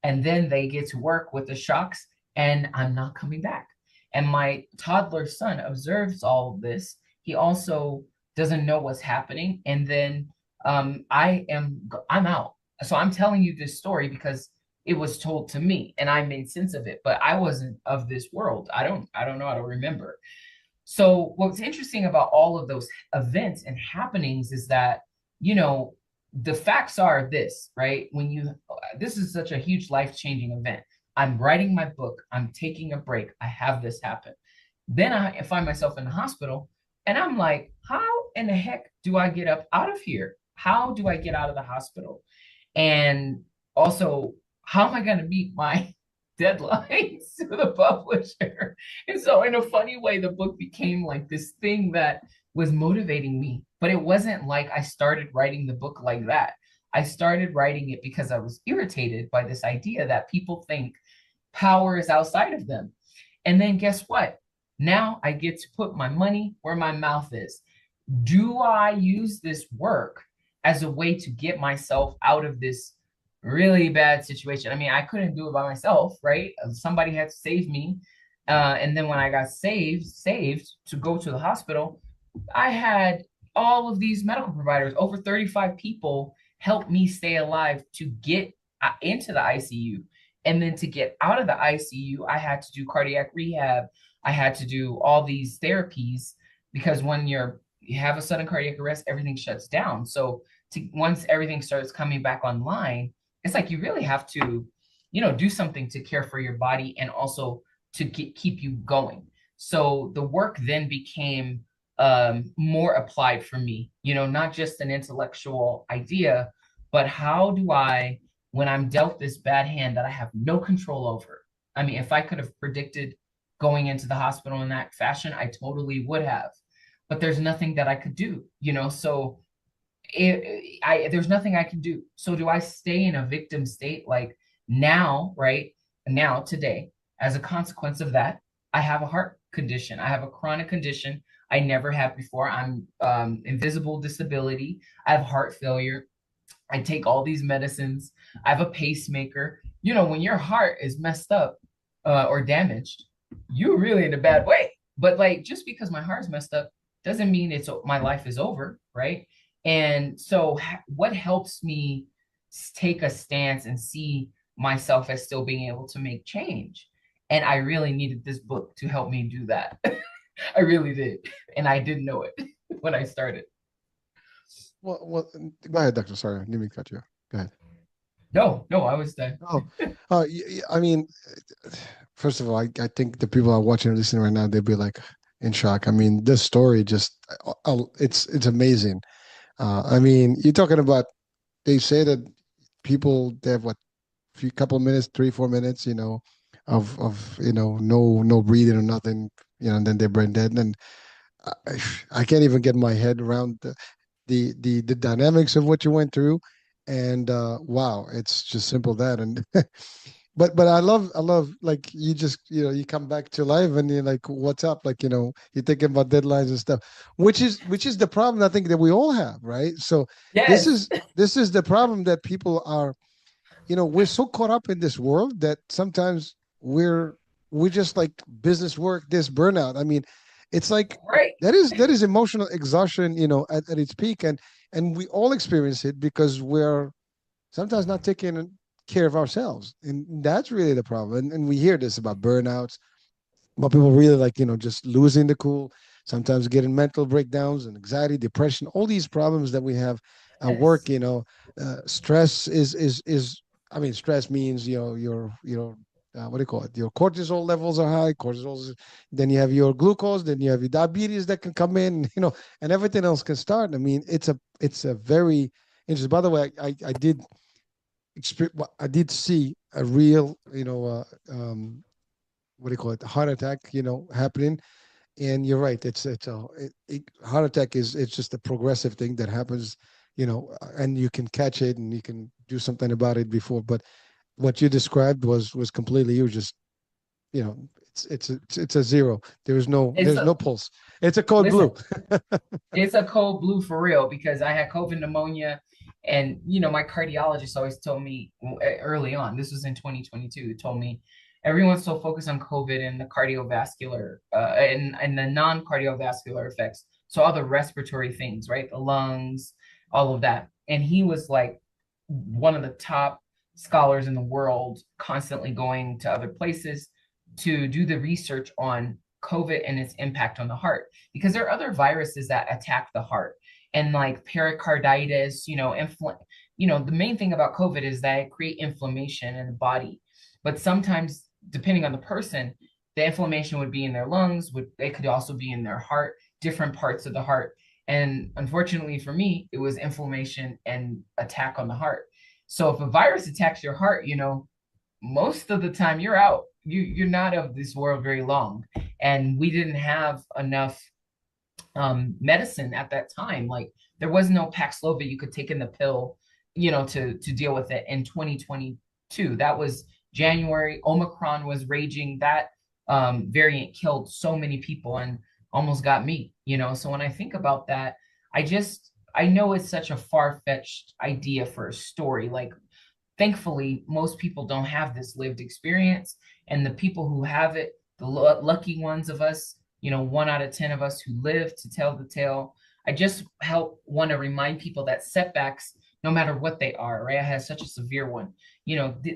And then they get to work with the shocks, and I'm not coming back. And my toddler son observes all of this. He also doesn't know what's happening. And then I'm out. So I'm telling you this story because it was told to me and I made sense of it, but I wasn't of this world. I don't know how to remember. So what's interesting about all of those events and happenings is that, the facts are this, right? This is such a huge life-changing event. I'm writing my book, I'm taking a break, I have this happen. Then I find myself in the hospital, and I'm like, how in the heck do I get up out of here? How do I get out of the hospital? And also, how am I going to meet my deadlines to the publisher? And so, in a funny way, the book became like this thing that was motivating me. But it wasn't like I started writing the book like that. I started writing it because I was irritated by this idea that people think power is outside of them. And then guess what? Now I get to put my money where my mouth is. Do I use this work as a way to get myself out of this really bad situation? I mean, I couldn't do it by myself, right? Somebody had to save me. And then when I got saved to go to the hospital, I had all of these medical providers, over 35 people, help me stay alive to get into the ICU. And then to get out of the ICU, I had to do cardiac rehab. I had to do all these therapies because when you have a sudden cardiac arrest, everything shuts down. So once everything starts coming back online, it's like you really have to, do something to care for your body and also to keep you going. So the work then became more applied for me, not just an intellectual idea, but how do I, when I'm dealt this bad hand that I have no control over? I mean, if I could have predicted going into the hospital in that fashion, I totally would have. But there's nothing that I could do, so there's nothing I can do. So do I stay in a victim state? Like, Now, right now, today, as a consequence of that, I have a heart condition. I have a chronic condition I never had before. I'm invisible disability. I have heart failure. I take all these medicines. I have a pacemaker. You know, when your heart is messed up or damaged, you're really in a bad way. But like, just because my heart's messed up doesn't mean it's my life is over, right? And so, what helps me take a stance and see myself as still being able to make change? And I really needed this book to help me do that. I really did, and I didn't know it when I started. Well, go ahead, doctor. Sorry, I didn't mean to cut you. Go ahead. No, no, I was done. Oh, I mean, first of all, I think the people are watching and listening right now, they'll be like in shock. I mean, this story just, it's amazing. I mean, you're talking about, they say that people, they have what, few couple of minutes, 3, 4 minutes, of no breathing or nothing, and then they're brain dead. And I, I can't even get my head around the dynamics of what you went through. And wow, it's just simple that. And but I love like you just you come back to life and you're like, what's up? Like, you're thinking about deadlines and stuff, which is the problem I think that we all have, right? So this Yes, is this is the problem that people are, we're so caught up in this world that sometimes we're just like business work, this burnout. I mean, it's like right. that is emotional exhaustion, at its peak, and we all experience it because we're sometimes not taking care of ourselves, and that's really the problem. And we hear this about burnouts, but people really like, just losing the cool, sometimes getting mental breakdowns and anxiety, depression, all these problems that we have at work. Yes. Stress is I mean, stress means, your what do you call it, your cortisol levels are high. Then you have your glucose, then you have your diabetes that can come in, and everything else can start. I mean, it's a very interesting. By the way, I did I did see a real, what do you call it, heart attack, happening. And you're right, heart attack is, it's just a progressive thing that happens, and you can catch it and you can do something about it before. But what you described was completely, you just, it's a zero. It's There's a no pulse. It's a code listen, blue. it's a cold blue for real because I had COVID pneumonia and my cardiologist always told me early on, this was in 2022, told me everyone's so focused on COVID and the cardiovascular and the non-cardiovascular effects. So all the respiratory things, right? The lungs, all of that. And he was like one of the top scholars in the world, constantly going to other places to do the research on COVID and its impact on the heart, because there are other viruses that attack the heart and like pericarditis, the main thing about COVID is that it create inflammation in the body. But sometimes, depending on the person, the inflammation would be in their lungs, it could also be in their heart, different parts of the heart. And unfortunately for me, it was inflammation and attack on the heart. So if a virus attacks your heart, most of the time you're out. You're not of this world very long. And we didn't have enough medicine at that time. Like there was no Paxlovid you could take in the pill, to deal with it in 2022. That was January. Omicron was raging. That variant killed so many people and almost got me. So when I think about that, I know it's such a far-fetched idea for a story. Like thankfully, most people don't have this lived experience. And the people who have it, the lucky ones of us, 1 out of 10 of us who live to tell the tale, I just want to remind people that setbacks, no matter what they are, right? I had such a severe one.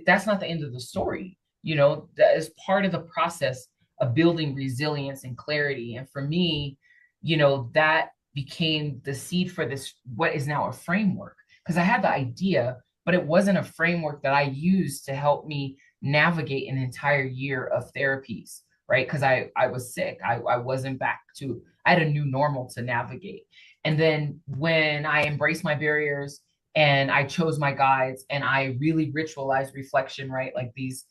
That's not the end of the story. That is part of the process of building resilience and clarity. And for me, that became the seed for this, what is now a framework. Because I had the idea, but it wasn't a framework that I used to help me navigate an entire year of therapies, right? Because I was sick. I wasn't back to, I had a new normal to navigate. And then when I embraced my barriers and I chose my guides and I really ritualized reflection, right? Like these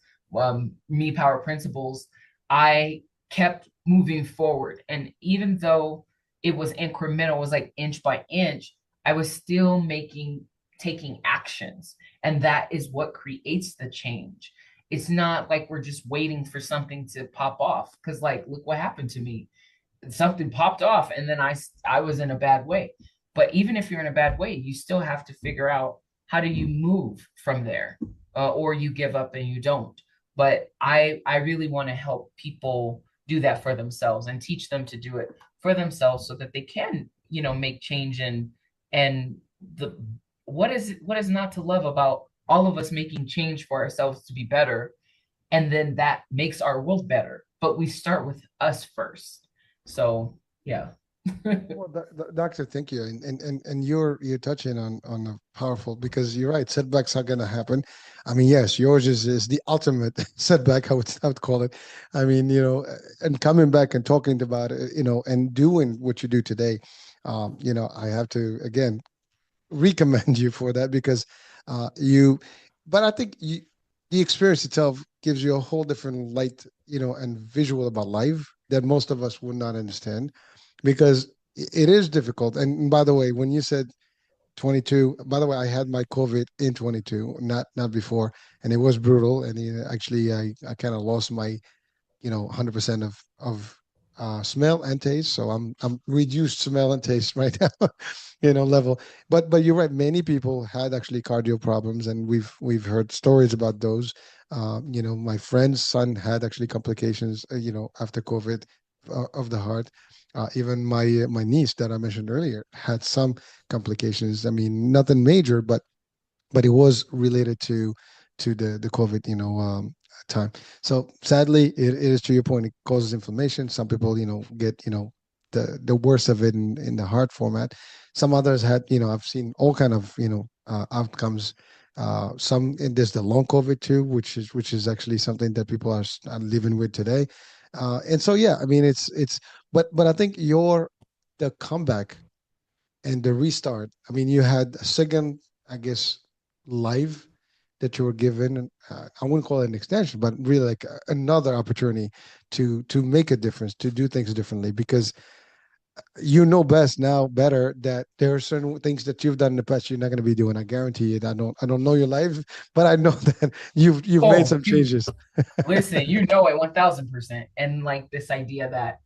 me power principles, I kept moving forward. And even though it was incremental, it was like inch by inch, I was still making taking actions. And that is what creates the change. It's not like we're just waiting for something to pop off. Because, like, look what happened to me. Something popped off, and then I was in a bad way. But even if you're in a bad way, you still have to figure out how do you move from there, or you give up and you don't. But I really want to help people do that for themselves and teach them to do it for themselves so that they can, make change. And the what is not to love about all of us making change for ourselves to be better, and then that makes our world better, but we start with us first. So yeah. Well, doctor, thank you, and you're touching on a powerful, because you're right. Setbacks are gonna happen. I mean, yes, yours is the ultimate setback. I would call it. I mean, and coming back and talking about it, and doing what you do today, I have to again recommend you for that, because you. But I think the experience itself gives you a whole different light, and visual about life that most of us would not understand, because it is difficult. And by the way, when you said 22, by the way, I had my COVID in 22, not before, and it was brutal. And actually, I kind of lost my 100% of smell and taste. So I'm reduced smell and taste right now, level. But you're right. Many people had actually cardio problems, and we've heard stories about those. My friend's son had actually complications, after COVID, of the heart. Even my niece that I mentioned earlier had some complications. I mean, nothing major, but it was related to the COVID, time. So sadly, it is, to your point, it causes inflammation. Some people, get the worst of it in the heart format. Some others had, I've seen all kind of outcomes. Some, and there's the long COVID too, which is actually something that people are living with today. And so yeah, I mean but I think the comeback and the restart. I mean, you had a second, I guess, live that you were given. I wouldn't call it an extension, but really like another opportunity to make a difference, to do things differently, because you know best now, better, that there are certain things that you've done in the past you're not going to be doing. I guarantee it. I don't know your life, but I know that you've made Oh, some changes. listen, it 1000%. And like this idea that,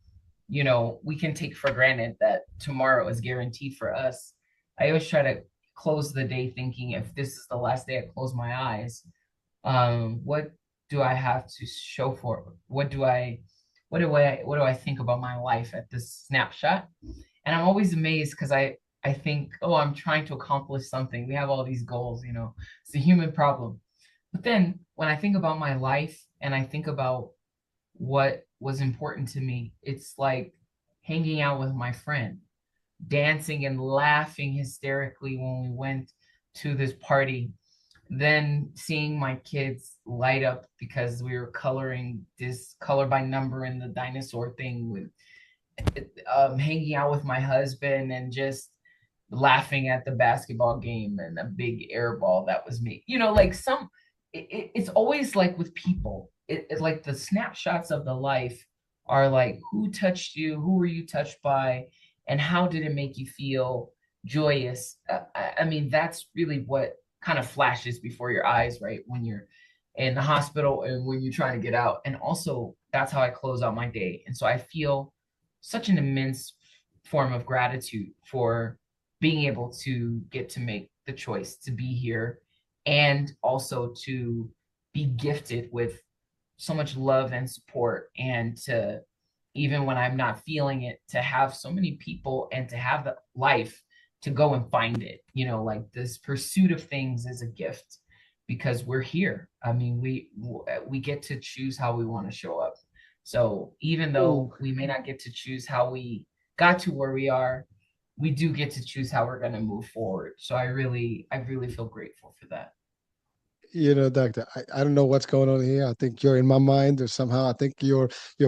we can take for granted that tomorrow is guaranteed for us. I always try to close the day thinking, if this is the last day I close my eyes, what do I have to show for it? What do I think about my life at this snapshot? And I'm always amazed because I think, oh, I'm trying to accomplish something. We have all these goals, it's a human problem. But then when I think about my life and I think about what was important to me, it's like hanging out with my friend, dancing and laughing hysterically when we went to this party, then seeing my kids light up because we were coloring this color by number in the dinosaur thing, with hanging out with my husband and just laughing at the basketball game and a big air ball that was me. Like it's always like with people, it's like the snapshots of the life are like, who touched you, who were you touched by, and how did it make you feel joyous. I mean, that's really what kind of flashes before your eyes, right, when you're in the hospital and when you're trying to get out. And also, that's how I close out my day. And so I feel such an immense form of gratitude for being able to get to make the choice to be here, and also to be gifted with so much love and support, and to, even when I'm not feeling it, to have so many people and to have the life to go and find it. Like this pursuit of things is a gift because we're here. I mean, we get to choose how we want to show up. So even Ooh, though we may not get to choose how we got to where we are, we do get to choose how we're going to move forward. So I really feel grateful for that. Doctor, I don't know what's going on here. I think you're in my mind, or somehow I think you're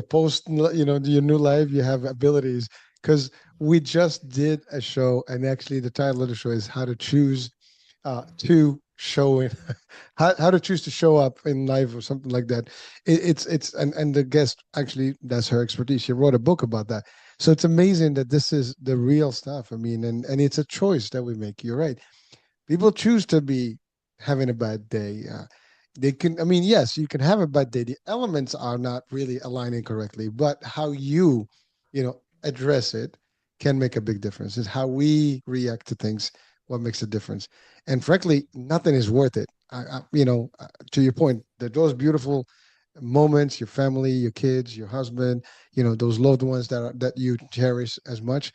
post, your new life, you have abilities, because we just did a show, and actually the title of the show is how to choose to show in how to choose to show up in life, or something like that. It's and the guest, actually, that's her expertise. She wrote a book about that. So it's amazing that this is the real stuff. I mean, and it's a choice that we make. You're right. People choose to be having a bad day. They can, I mean, yes, you can have a bad day. The elements are not really aligning correctly, but how address it can make a big difference. It's how we react to things what makes a difference. And frankly, nothing is worth it. To your point, that those beautiful moments, your family, your kids, your husband, those loved ones that you cherish as much,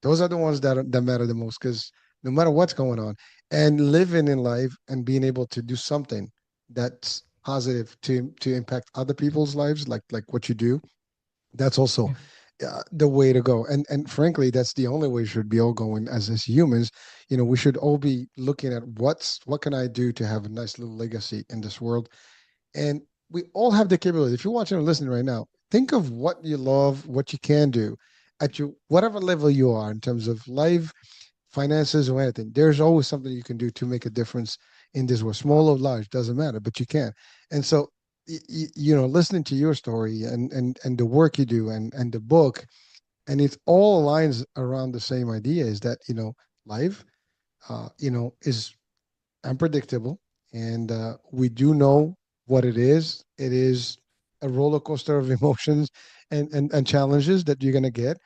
those are the ones that matter the most because no matter what's going on, and living in life and being able to do something that's positive to impact other people's lives, like what you do, that's also the way to go. And frankly, that's the only way we should be all going as humans. We should all be looking at what can I do to have a nice little legacy in this world, and we all have the capability. If you're watching or listening right now, think of what you love, what you can do at your whatever level you are in terms of life, finances, or anything. There's always something you can do to make a difference in this world, small or large, doesn't matter, but you can. And so, listening to your story and the work you do and the book, and it all aligns around the same idea is that life, is unpredictable, and we do know what it is. It is a roller coaster of emotions and challenges that you're gonna get.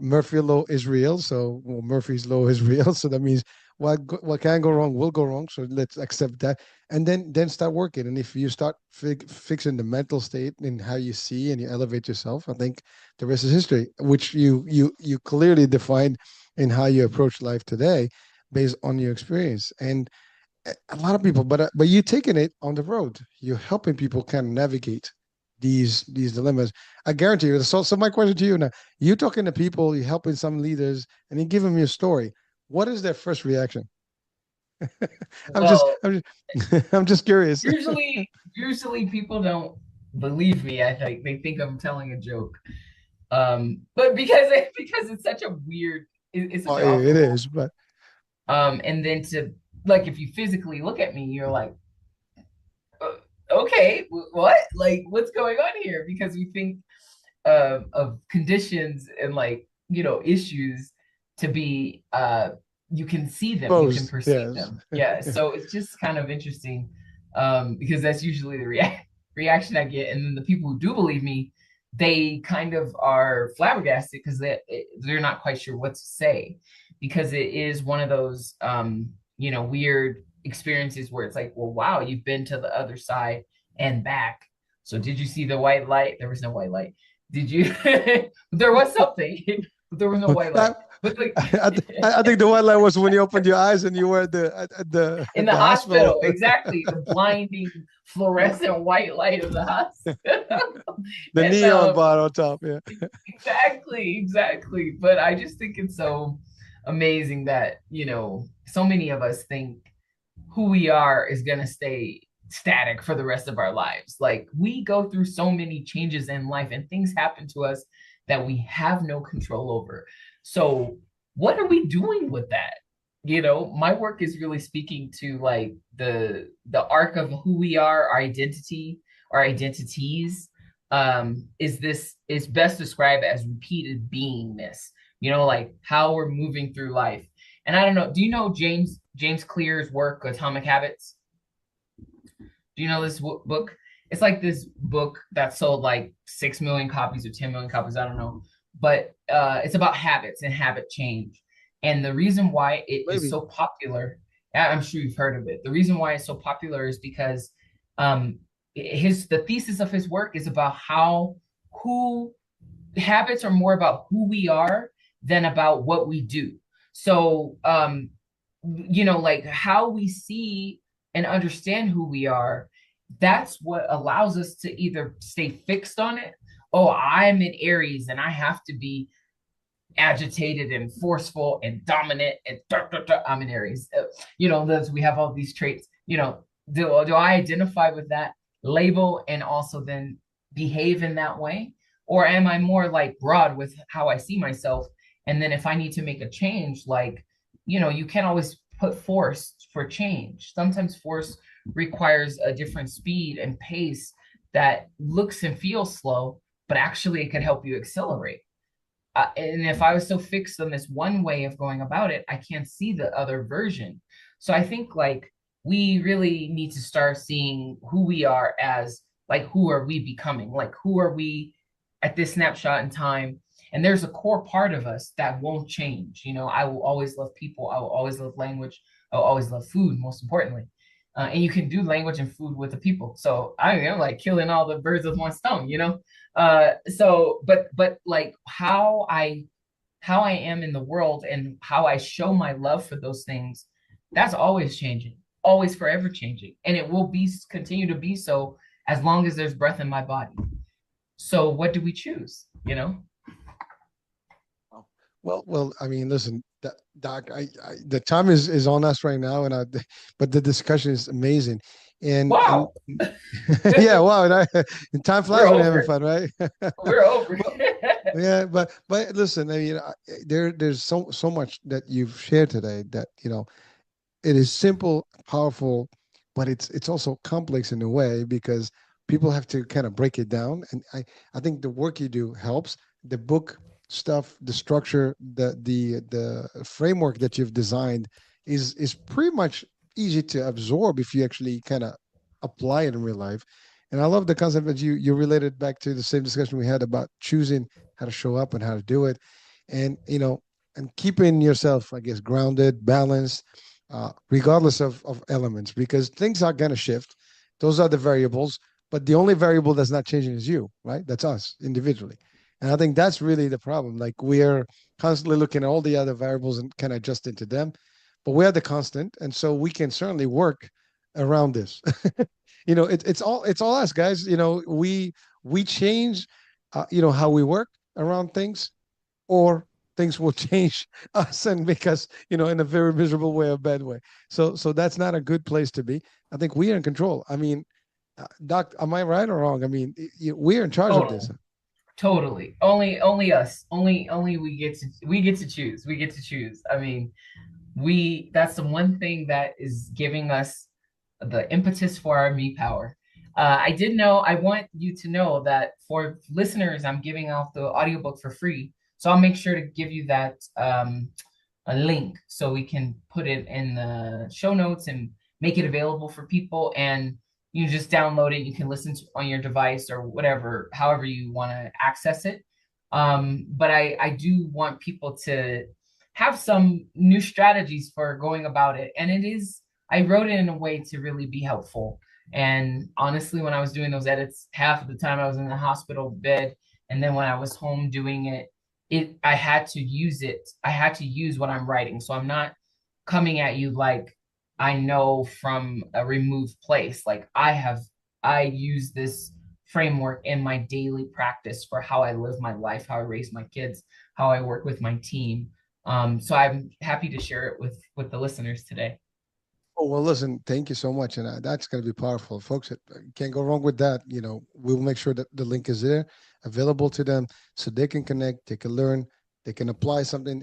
Murphy law is real, so well, Murphy's law is real. So that means what can go wrong will go wrong. So let's accept that, and then start working. And if you start fixing the mental state and how you see and you elevate yourself, I think the rest is history. Which you clearly defined in how you approach life today, based on your experience. And a lot of people, but you're taking it on the road. You're helping people kind of navigate these dilemmas. I guarantee you. So my question to you now: you're talking to people, you're helping some leaders, and you give them your story. What is their first reaction? I'm just, Well, I'm just, I'm just curious. usually people don't believe me. I think they think I'm telling a joke. But because it's such a weird, it's Oh, such an it awkward is, but and then to like if you physically look at me, you're like, okay, what? Like, what's going on here? Because we think of conditions and like issues to be you can see them, you can suppose perceive yes. them. Yeah, so it's just kind of interesting because that's usually the reaction I get, and then the people who do believe me, they kind of are flabbergasted because they're not quite sure what to say because it is one of those weird experiences where it's like, well, wow, you've been to the other side and back. So did you see the white light? There was no white light. Did you? There was something, but there was no white light. I, But like I think the one line was when you opened your eyes and you were at the in at the the hospital. hospital, exactly, the blinding fluorescent white light of the hospital. The And neon bar on top. Yeah. exactly. But I just think it's so amazing that, so many of us think who we are is going to stay static for the rest of our lives. Like we go through so many changes in life and things happen to us that we have no control over. So, what are we doing with that? My work is really speaking to like the arc of who we are, our identity, our identities. Is best described as repeated beingness. Like how we're moving through life. And I don't know, do you know James Clear's work, Atomic Habits? Do you know this book? It's like this book that sold like 6 million copies or 10 million copies. I don't know. But it's about habits and habit change. And the reason why it is Maybe. so popular, I'm sure you've heard of it. The reason why it's so popular is because um, the thesis of his work is about who habits are more about who we are than about what we do. So, like how we see and understand who we are, that's what allows us to either stay fixed on it. Oh, I'm in Aries and I have to be agitated and forceful and dominant and I'm in Aries. We have all these traits. Do I identify with that label and also then behave in that way? Or am I more like broad with how I see myself? And then if I need to make a change, like, you can't always put force for change. Sometimes force requires a different speed and pace that looks and feels slow, but actually it could help you accelerate. And if I was so fixed on this one way of going about it, I can't see the other version. So I think like we really need to start seeing who we are as like who are we becoming? Like who are we at this snapshot in time? And there's a core part of us that won't change. You know, I will always love people. I will always love language. I will always love food, most importantly. And you can do language and food with the people. So I am like killing all the birds with one stone, you know? But like how I am in the world and how I show my love for those things, that's always changing, always forever changing. And it will be continue to be so as long as there's breath in my body. So what do we choose? You know? Well, I mean, listen, Doc, the time is on us right now, and but the discussion is amazing, and Wow, yeah, wow, and time we're flies when you're having over. fun, right? We're over. Well, yeah, but listen, I mean, there's so much that you've shared today that it is simple, powerful, but it's also complex in a way because people have to kind of break it down. And I think the work you do helps. The book stuff, the structure, the framework that you've designed is pretty much easy to absorb if you actually kind of apply it in real life. And I love the concept that you related back to the same discussion we had about choosing how to show up and how to do it, and and keeping yourself, I guess, grounded, balanced, regardless of elements, because things are going to shift. Those are the variables, but the only variable that's not changing is you, right? That's us individually. And I think that's really the problem. Like we're constantly looking at all the other variables and kind of adjusting to them, but we are the constant. And so we can certainly work around this. It's all us guys. We change, how we work around things, or things will change us and make us, in a very miserable way or bad way. So that's not a good place to be. I think we are in control. I mean, Doc, am I right or wrong? I mean, we're in charge of this. Total. Totally. Only us. Only we get to choose. We get to choose. I mean, we that's the one thing that is giving us the impetus for our me power. I did know I want you to know that for listeners, I'm giving out the audiobook for free. So I'll make sure to give you that a link so we can put it in the show notes and make it available for people. And you just download it. You can listen to on your device or whatever, however you want to access it. But I do want people to have some new strategies for going about it. And I wrote it in a way to really be helpful. And honestly, when I was doing those edits, half of the time I was in the hospital bed. And then when I was home doing I had to use it. I had to use what I'm writing. So I'm not coming at you like I know from a removed place. Like I use this framework in my daily practice for how I live my life, how I raise my kids, how I work with my team. So I'm happy to share it with the listeners today. Oh, well, listen, thank you so much. And that's going to be powerful. Folks, can't go wrong with that. We'll make sure that the link is there, available to them so they can connect, they can learn, they can apply something.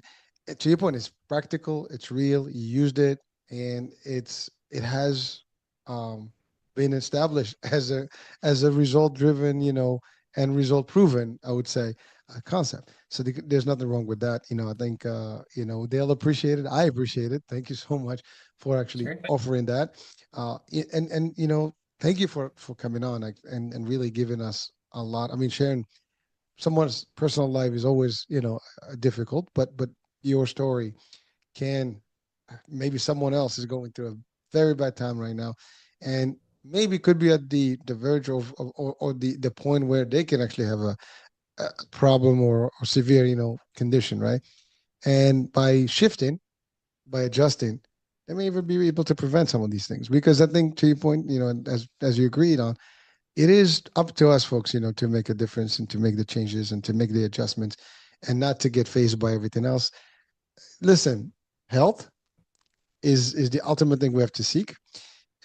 To your point, it's practical, it's real, you used it, and it has um, been established as a result driven, and result proven, I would say, concept. So there's nothing wrong with that. I think, they'll appreciate it. I appreciate it. Thank you so much for actually Sure. offering that. And thank you for coming on, like, and really giving us a lot. I mean, sharing someone's personal life is always, difficult, but your story can, maybe someone else is going through a very bad time right now, and maybe could be at the verge or the point where they can actually have a problem or severe, condition, right? And by shifting, by adjusting, they may even be able to prevent some of these things. Because I think, to your point, and as you agreed on, it is up to us, folks, to make a difference and to make the changes and to make the adjustments, and not to get phased by everything else. Listen, health is the ultimate thing we have to seek,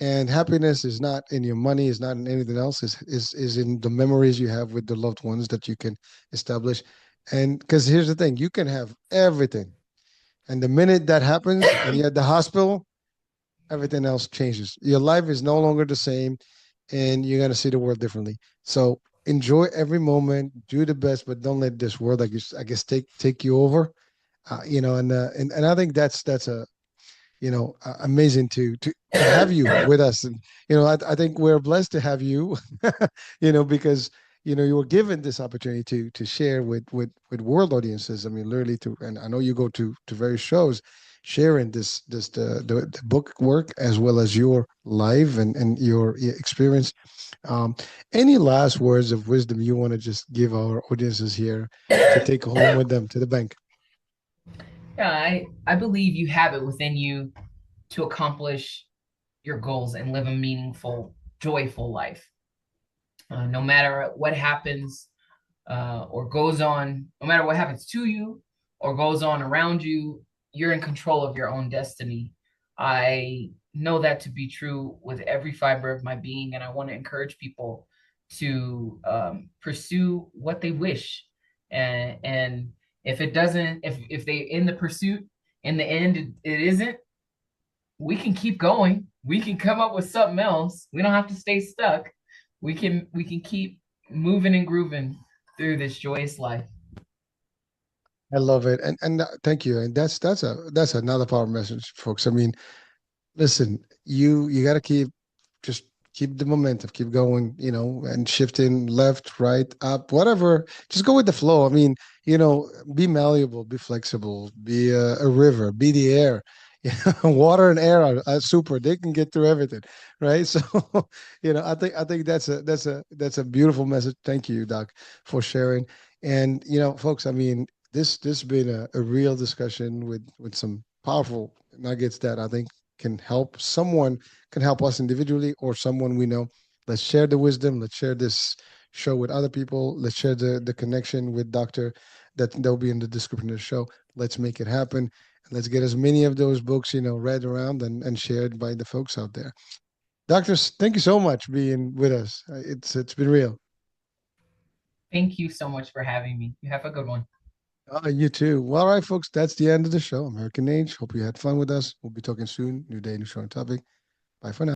and happiness is not in your money, is not in anything else, is in the memories you have with the loved ones that you can establish. And because here's the thing, you can have everything, and the minute that happens and you're at the hospital, everything else changes. Your life is no longer the same, and you're gonna see the world differently. So enjoy every moment, do the best, but don't let this world, I guess, take you over. And I think that's amazing to have you with us. And I think we're blessed to have you, because you were given this opportunity to share with world audiences. I mean, literally and I know you go to various shows, sharing this the book work as well as your life and your experience. Um, any last words of wisdom you want to just give our audiences here to take home with them to the bank? Yeah, I believe you have it within you to accomplish your goals and live a meaningful, joyful life. No matter what happens or goes on, no matter what happens to you or goes on around you, you're in control of your own destiny. I know that to be true with every fiber of my being, and I want to encourage people to pursue what they wish. And if it doesn't, if they in the pursuit, in the end, it isn't, we can keep going. We can come up with something else. We don't have to stay stuck. We can keep moving and grooving through this joyous life. I love it, and thank you. And that's another power message, folks. I mean, listen, you got to just keep the momentum, keep going, and shifting left, right, up, whatever. Just go with the flow. I mean, be malleable, be flexible, be a river, be the air. Water and air are super. They can get through everything, right? So, I think that's a beautiful message. Thank you, Doc, for sharing. And folks, I mean, this has been a real discussion with some powerful nuggets that I think can help someone, can help us individually or someone we know. Let's share the wisdom. Let's share this show with other people. Let's share the connection with Doctor that'll be in the description of the show. Let's make it happen. Let's get as many of those books, read around and shared by the folks out there. Doctors, thank you so much being with us. It's been real. Thank you so much for having me. You have a good one. You too. Well, all right, folks, that's the end of the show. American Age. Hope you had fun with us. We'll be talking soon. New day, new show and topic. Bye for now.